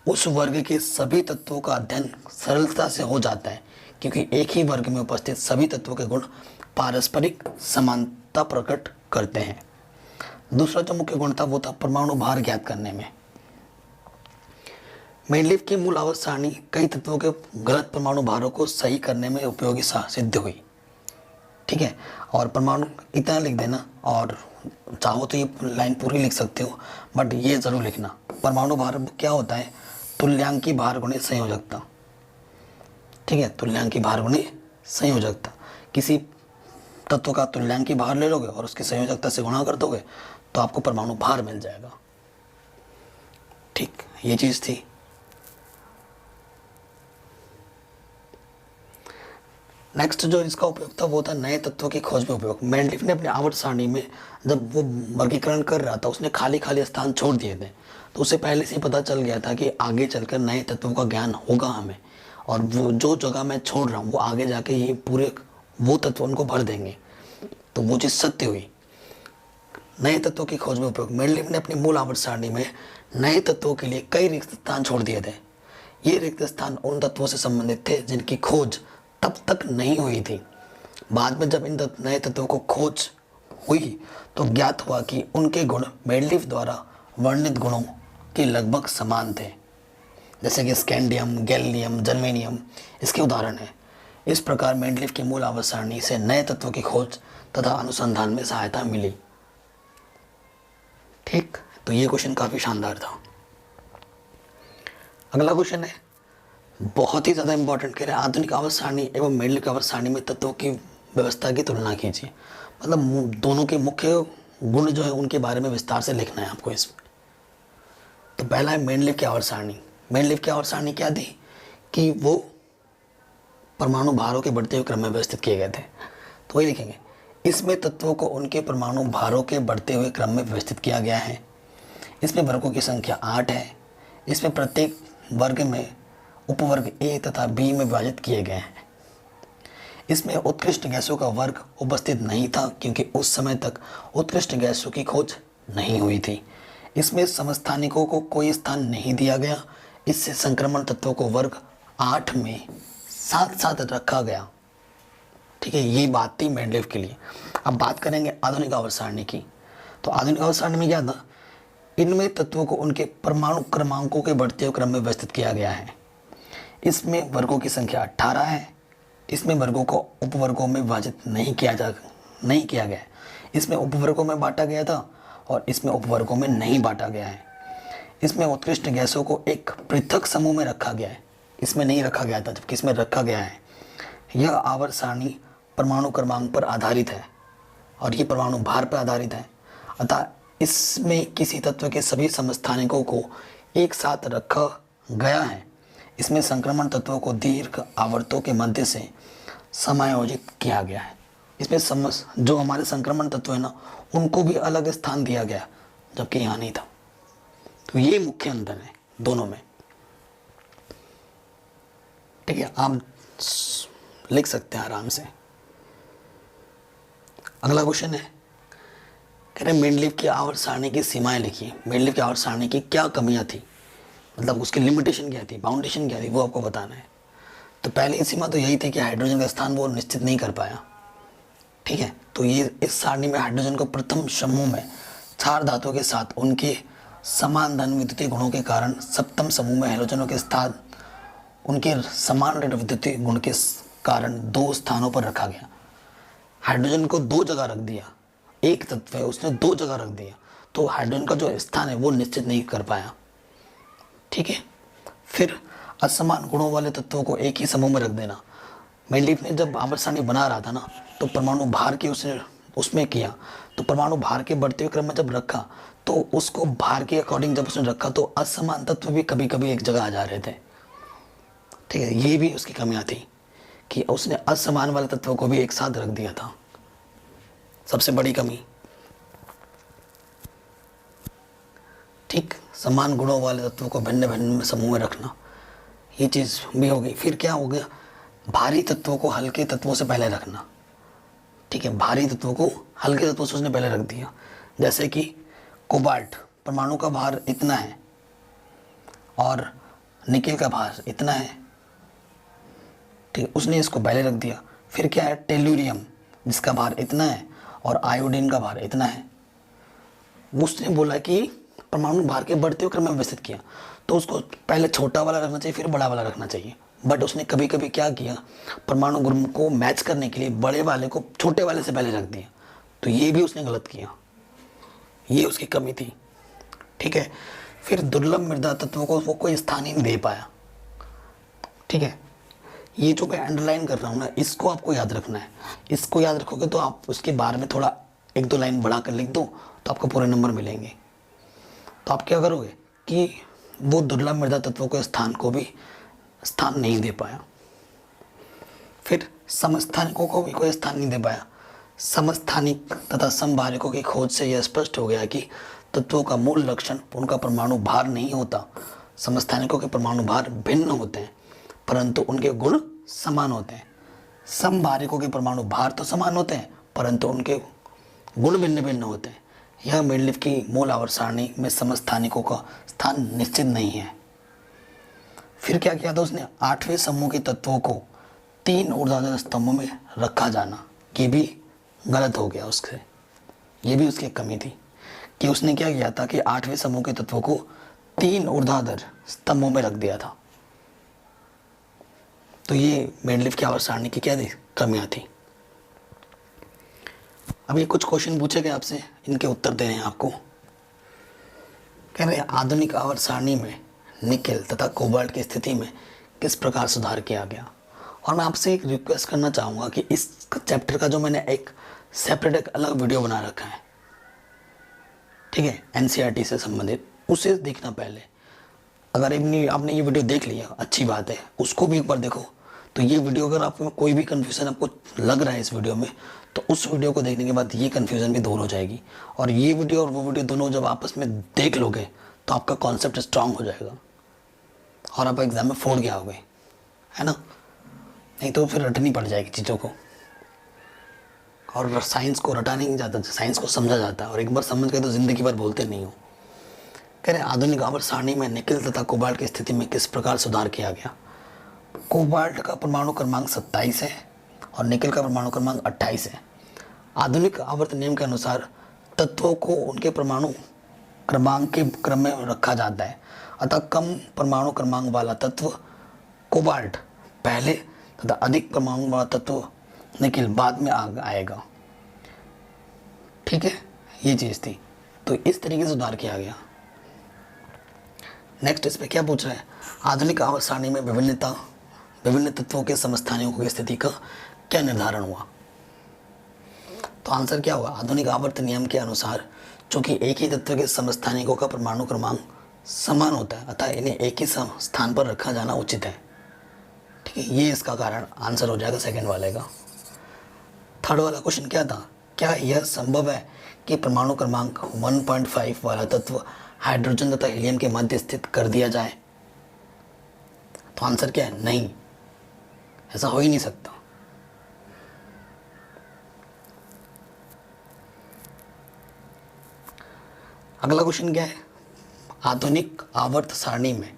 उस वर्ग के सभी तत्वों का अध्ययन सरलता से हो जाता है, क्योंकि एक ही वर्ग में उपस्थित सभी तत्वों के गुण पारस्परिक समानता प्रकट करते हैं। दूसरा जो मुख्य गुण था वो था परमाणु भार ज्ञात करने में। मेंडलीव की मूल आवर्त सारणी कई तत्वों के गलत परमाणु भारों को सही करने में उपयोगी सिद्ध हुई। ठीक है, और परमाणु इतना लिख देना, और चाहो तो ये लाइन पूरी लिख सकते हो, बट ये ज़रूर लिखना, परमाणु भार क्या होता है, तुल्यांकी भार गुणित संयोजकता। ठीक है, तुल्यांकी भार गुणित संयोजकता, किसी तत्व का तुल्यांकी भार ले लोगे और उसकी संयोजकता से गुणा कर दोगे तो आपको परमाणु भार मिल जाएगा। ठीक, ये चीज़ थी। नेक्स्ट जो इसका उपयोग था वो था नए तत्वों की खोज में उपयोग। मेंडलीव ने अपने आवर्त सारणी में जब वो वर्गीकरण कर रहा था उसने खाली खाली स्थान छोड़ दिए थे, तो उसे पहले से ही पता चल गया था कि आगे चलकर नए तत्वों का ज्ञान होगा हमें, और वो जो जगह मैं छोड़ रहा हूँ वो आगे जाके ये पूरे वो तत्व उनको भर देंगे। तो वो चीज़ सत्य हुई। नए तत्वों की खोज में उपयोग। मेंडलीव ने अपनी मूल आवर्त सारणी में नए तत्वों के लिए कई रिक्त स्थान छोड़ दिए थे। ये रिक्त स्थान उन तत्वों से संबंधित थे जिनकी खोज तब तक नहीं हुई थी। बाद में जब इन नए तत्वों को खोज हुई तो ज्ञात हुआ कि उनके गुण मेंडलीव द्वारा वर्णित गुणों के लगभग समान थे, जैसे कि स्कैंडियम, गैलियम, जर्मेनियम इसके उदाहरण हैं। इस प्रकार मेंडलीव की मूल आवर्त सारणी से नए तत्वों की खोज तथा अनुसंधान में सहायता मिली। ठीक, तो ये क्वेश्चन काफ़ी शानदार था। अगला क्वेश्चन है बहुत ही ज़्यादा इंपॉर्टेंट, कह रहे हैं आधुनिक आवर्त सारणी एवं मेंडलीव की आवर्त सारणी में तत्वों की व्यवस्था की तुलना कीजिए। मतलब दोनों के मुख्य गुण जो है उनके बारे में विस्तार से लिखना है आपको इसमें। तो पहला है मेंडलीव की आवर्त सारणी। मेंडलीव की आवर्त सारणी क्या थी कि वो परमाणु भारों के बढ़ते हुए क्रम में व्यवस्थित किए गए थे, तो वही लिखेंगे। इसमें तत्वों को उनके परमाणु भारों के बढ़ते हुए क्रम में व्यवस्थित किया गया है। इसमें वर्गों की संख्या 8 है। इसमें प्रत्येक वर्ग में उपवर्ग ए तथा बी में विभाजित किए गए हैं। इसमें उत्कृष्ट गैसों का वर्ग उपस्थित नहीं था क्योंकि उस समय तक उत्कृष्ट गैसों की खोज नहीं हुई थी। इसमें समस्थानिकों को कोई स्थान नहीं दिया गया। इससे संक्रमण तत्वों को वर्ग 8 में साथ साथ रखा गया। ठीक है, ये बात थी मेंडलीव के लिए। अब बात करेंगे आधुनिक आवर्त सारणी की। तो आधुनिक आवर्त सारणी में क्या था, इनमें तत्वों को उनके परमाणु क्रमांकों के बढ़ते हुए क्रम में व्यवस्थित किया गया है। इसमें वर्गों की संख्या 18 है। इसमें वर्गों को उपवर्गों में विभाजित नहीं किया गया है। इसमें उपवर्गों में बांटा गया था और इसमें उपवर्गों में नहीं बांटा गया है। इसमें उत्कृष्ट गैसों को एक पृथक समूह में रखा गया है, इसमें नहीं रखा गया था, जबकि इसमें रखा गया है। यह आवर्त सारणी परमाणु क्रमांक पर आधारित है और ये परमाणु भार पर आधारित है। अतः इसमें किसी तत्व के सभी समस्थानिकों को एक साथ रखा गया है। इसमें संक्रमण तत्वों को दीर्घ आवर्तों के मध्य से समायोजित किया गया है। इसमें जो हमारे संक्रमण तत्व है ना, उनको भी अलग स्थान दिया गया, जबकि यहाँ नहीं था। तो ये मुख्य अंतर है दोनों में। ठीक है, आप लिख सकते हैं आराम से। अगला क्वेश्चन है, कह रहे मेंडलीव की आवर्त सारणी की सीमाएं लिखिए। मेंडलीव की आवर्त सारणी की क्या कमियां थी, मतलब उसकी लिमिटेशन क्या थी, बाउंडेशन क्या थी, वो आपको बताना है। तो पहली सीमा तो यही थी कि हाइड्रोजन का स्थान वो निश्चित नहीं कर पाया। ठीक है, तो ये इस सारणी में हाइड्रोजन को प्रथम समूह में क्षार धातुओं के साथ उनके समान धन विद्युतीय गुणों के कारण सप्तम समूह में हैलोजनों के स्थान उनके समान ऋण विद्युतीय गुण के कारण 2 स्थानों पर रखा गया। हाइड्रोजन को 2 जगह रख दिया, एक तत्व है उसने 2 जगह रख दिया, तो हाइड्रोजन का जो स्थान है वो निश्चित नहीं कर पाया। ठीक है, फिर असमान गुणों वाले तत्वों को एक ही समूह में रख देना। मेंडलीव ने जब आवर्त सारणी बना रहा था ना, तो परमाणु भार के उसमें किया, तो परमाणु भार के बढ़ते हुए क्रम में जब रखा तो उसको भार के अकॉर्डिंग जब उसने रखा तो असमान तत्व भी कभी कभी एक जगह आ जा रहे थे। ठीक है, ये भी उसकी कमियां थी कि उसने असमान वाले तत्वों को भी एक साथ रख दिया था, सबसे बड़ी कमी। ठीक, समान गुणों वाले तत्वों को भिन्न भिन्न समूह में रखना, ये चीज़ भी हो गई। फिर क्या हो गया, भारी तत्वों को हल्के तत्वों से पहले रखना। ठीक है, भारी तत्वों को हल्के तत्वों से उसने पहले रख दिया। जैसे कि कोबाल्ट, परमाणु का भार इतना है और निकेल का भार इतना है। ठीक, उसने इसको पहले रख दिया। फिर क्या है, टेल्यूरियम, जिसका भार इतना है और आयोडीन का भार इतना है। उसने बोला कि परमाणु भार के बढ़ते हुए क्रम में व्यवस्थित किया, तो उसको पहले छोटा वाला रखना चाहिए, फिर बड़ा वाला रखना चाहिए। बट उसने कभी कभी क्या किया, परमाणु गुण को मैच करने के लिए बड़े वाले को छोटे वाले से पहले रख दिया, तो ये भी उसने गलत किया, ये उसकी कमी थी। ठीक है, फिर दुर्लभ मृदा तत्वों को वो कोई स्थान ही नहीं दे पाया। ठीक है, ये जो मैं अंडरलाइन कर रहा हूँ ना, इसको आपको याद रखना है। इसको याद रखोगे तो आप उसके बारे में थोड़ा 1-2 लाइन बढ़ा कर लिख दो तो आपको पूरे नंबर मिलेंगे। तो आप क्या करोगे कि वो दुर्लभ मृदा तत्वों के स्थान को भी स्थान नहीं दे पाया। फिर समस्थानिकों को भी कोई स्थान नहीं दे पाया। समस्थानिक तथा समभारिकों की खोज से यह स्पष्ट हो गया कि तत्वों का मूल लक्षण उनका परमाणु भार नहीं होता। समस्थानिकों के परमाणु भार भिन्न होते हैं परंतु उनके गुण समान होते हैं। समभारिकों के परमाणु भार तो समान होते हैं परंतु उनके गुण भिन्न भिन्न होते हैं। यह मेंडलीव की मूल आवर्त सारणी में समस्थानिकों का स्थान निश्चित नहीं है। फिर क्या किया था उसने, 8वें समूह के तत्वों को 3 ऊर्ध्वाधर स्तंभों में रखा जाना, ये भी गलत हो गया उससे। ये भी उसकी कमी थी कि उसने क्या किया था कि 8वें समूह के तत्वों को 3 ऊर्ध्वाधर स्तंभों में रख दिया था। तो ये मेंडलीव की आवर्त सारणी की क्या थी, कमियां थी। अब ये कुछ क्वेश्चन पूछे गए आपसे, इनके उत्तर देने हैं आपको। कह रहे आधुनिक आवर्त सारणी में निकेल तथा कोबाल्ट की स्थिति में किस प्रकार सुधार किया गया। और मैं आपसे एक रिक्वेस्ट करना चाहूँगा कि इस चैप्टर का जो मैंने एक सेपरेट एक अलग वीडियो बना रखा है, ठीक है, एनसीईआरटी से संबंधित, उसे देखना पहले। अगर आपने ये वीडियो देख लिया अच्छी बात है, उसको भी एक बार देखो। तो ये वीडियो अगर आपको कोई भी कन्फ्यूज़न आपको लग रहा है इस वीडियो में, तो उस वीडियो को देखने के बाद ये कन्फ्यूज़न भी दूर हो जाएगी। और ये वीडियो और वो वीडियो दोनों जब आपस में देख लोगे तो आपका कॉन्सेप्ट स्ट्रांग हो जाएगा। और आप एग्ज़ाम में फोड़ के आओगे, है ना, नहीं तो फिर रटनी पड़ जाएगी चीज़ों को। और साइंस को रटा नहीं जाता, साइंस को समझा जाता है, और एक बार समझ गए तो ज़िंदगी भर भूलते नहीं हो। कह रहे आधुनिक आवर्त सारणी में निकिल तथा कोबाल्ट की स्थिति में किस प्रकार सुधार किया गया। कोबाल्ट का परमाणु क्रमांक 27 है और निकिल का परमाणु क्रमांक 28 है। आधुनिक आवर्त नियम के अनुसार तत्वों को उनके परमाणु क्रमांक के क्रम में रखा जाता है, अतः कम परमाणु क्रमांक वाला तत्व कोबाल्ट पहले तथा अधिक परमाणु वाला तत्व निकिल बाद में आएगा। ठीक है, ये चीज़ थी, तो इस तरीके से सुधार किया गया। नेक्स्ट इस पे क्या पूछ रहा है, आधुनिक आवर्त सारणी में विभिन्न तत्वों के समस्थानिकों की स्थिति का क्या निर्धारण हुआ। तो आंसर क्या होगा, आधुनिक आवर्त नियम के अनुसार चूंकि एक ही तत्व के समस्थानिकों का परमाणु क्रमांक समान होता है, अतः इन्हें एक ही स्थान पर रखा जाना उचित है। ठीक है, ये इसका कारण आंसर हो जाएगा सेकंड वाले का। थर्ड वाला क्वेश्चन क्या था, क्या यह संभव है कि परमाणु क्रमांक 1.5 वाला तत्व हाइड्रोजन तथा हीलियम के मध्य स्थित कर दिया जाए। तो आंसर क्या है, नहीं, ऐसा हो ही नहीं सकता। अगला क्वेश्चन क्या है, आधुनिक आवर्त सारणी में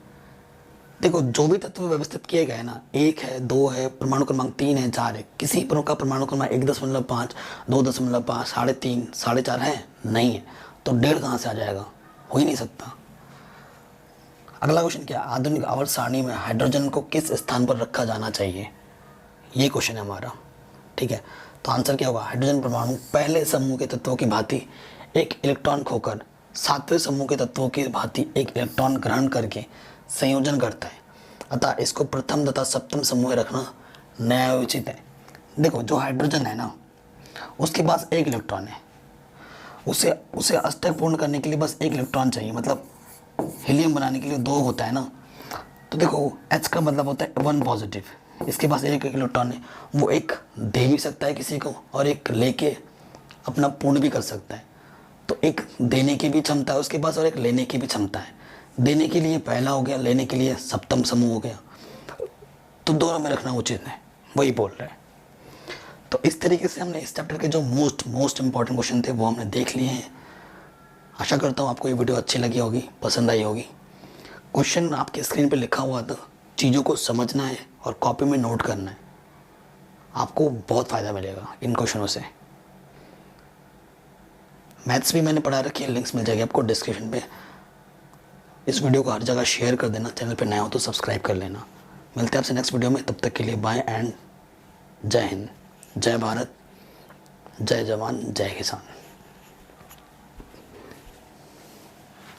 देखो जो भी तत्व व्यवस्थित किए गए ना, 1 है, 2 है, परमाणु क्रमांक 3 है, 4 है, किसी पर का परमाणु क्रमांक 1.5, 2.5, 3.5, 4.5 है, नहीं है, तो 1.5 कहाँ से आ जाएगा, हो ही नहीं सकता। अगला क्वेश्चन क्या, आधुनिक आवर्त सारणी में हाइड्रोजन को किस स्थान पर रखा जाना चाहिए, ये क्वेश्चन है हमारा। ठीक है, तो आंसर क्या होगा, हाइड्रोजन परमाणु पहले समूह के तत्वों की भांति एक इलेक्ट्रॉन खोकर 7वें समूह के तत्वों की भांति एक इलेक्ट्रॉन ग्रहण करके संयोजन करता है, अतः इसको प्रथम तथा सप्तम समूह में रखना न्यायोचित है। देखो जो हाइड्रोजन है ना, उसके पास एक इलेक्ट्रॉन है, उसे अष्टक पूर्ण करने के लिए बस एक इलेक्ट्रॉन चाहिए, मतलब हीलियम बनाने के लिए 2 होता है ना, तो देखो H का मतलब होता है 1 पॉजिटिव, इसके पास एक इलेक्ट्रॉन है, वो एक दे भी सकता है किसी को और एक लेके अपना पूर्ण भी कर सकता है। तो एक देने की भी क्षमता है उसके पास और एक लेने की भी क्षमता है। देने के लिए पहला हो गया, लेने के लिए सप्तम समूह हो गया, तो दोनों में रखना उचित है, वही बोल रहे हैं। तो इस तरीके से हमने इस चैप्टर के जो मोस्ट इंपॉर्टेंट क्वेश्चन थे वो हमने देख लिए हैं। आशा करता हूँ आपको ये वीडियो अच्छी लगी होगी, पसंद आई होगी। क्वेश्चन आपके स्क्रीन पे लिखा हुआ था, चीज़ों को समझना है और कॉपी में नोट करना है, आपको बहुत फ़ायदा मिलेगा इन क्वेश्चनों से। मैथ्स भी मैंने पढ़ा रखी है, लिंक्स मिल जाएगी आपको डिस्क्रिप्शन पे। इस वीडियो को हर जगह शेयर कर देना, चैनल पे नया हो तो सब्सक्राइब कर लेना। मिलते हैं आपसे नेक्स्ट वीडियो में, तब तक के लिए बाय एंड जय हिंद, जय भारत, जय जवान, जय किसान।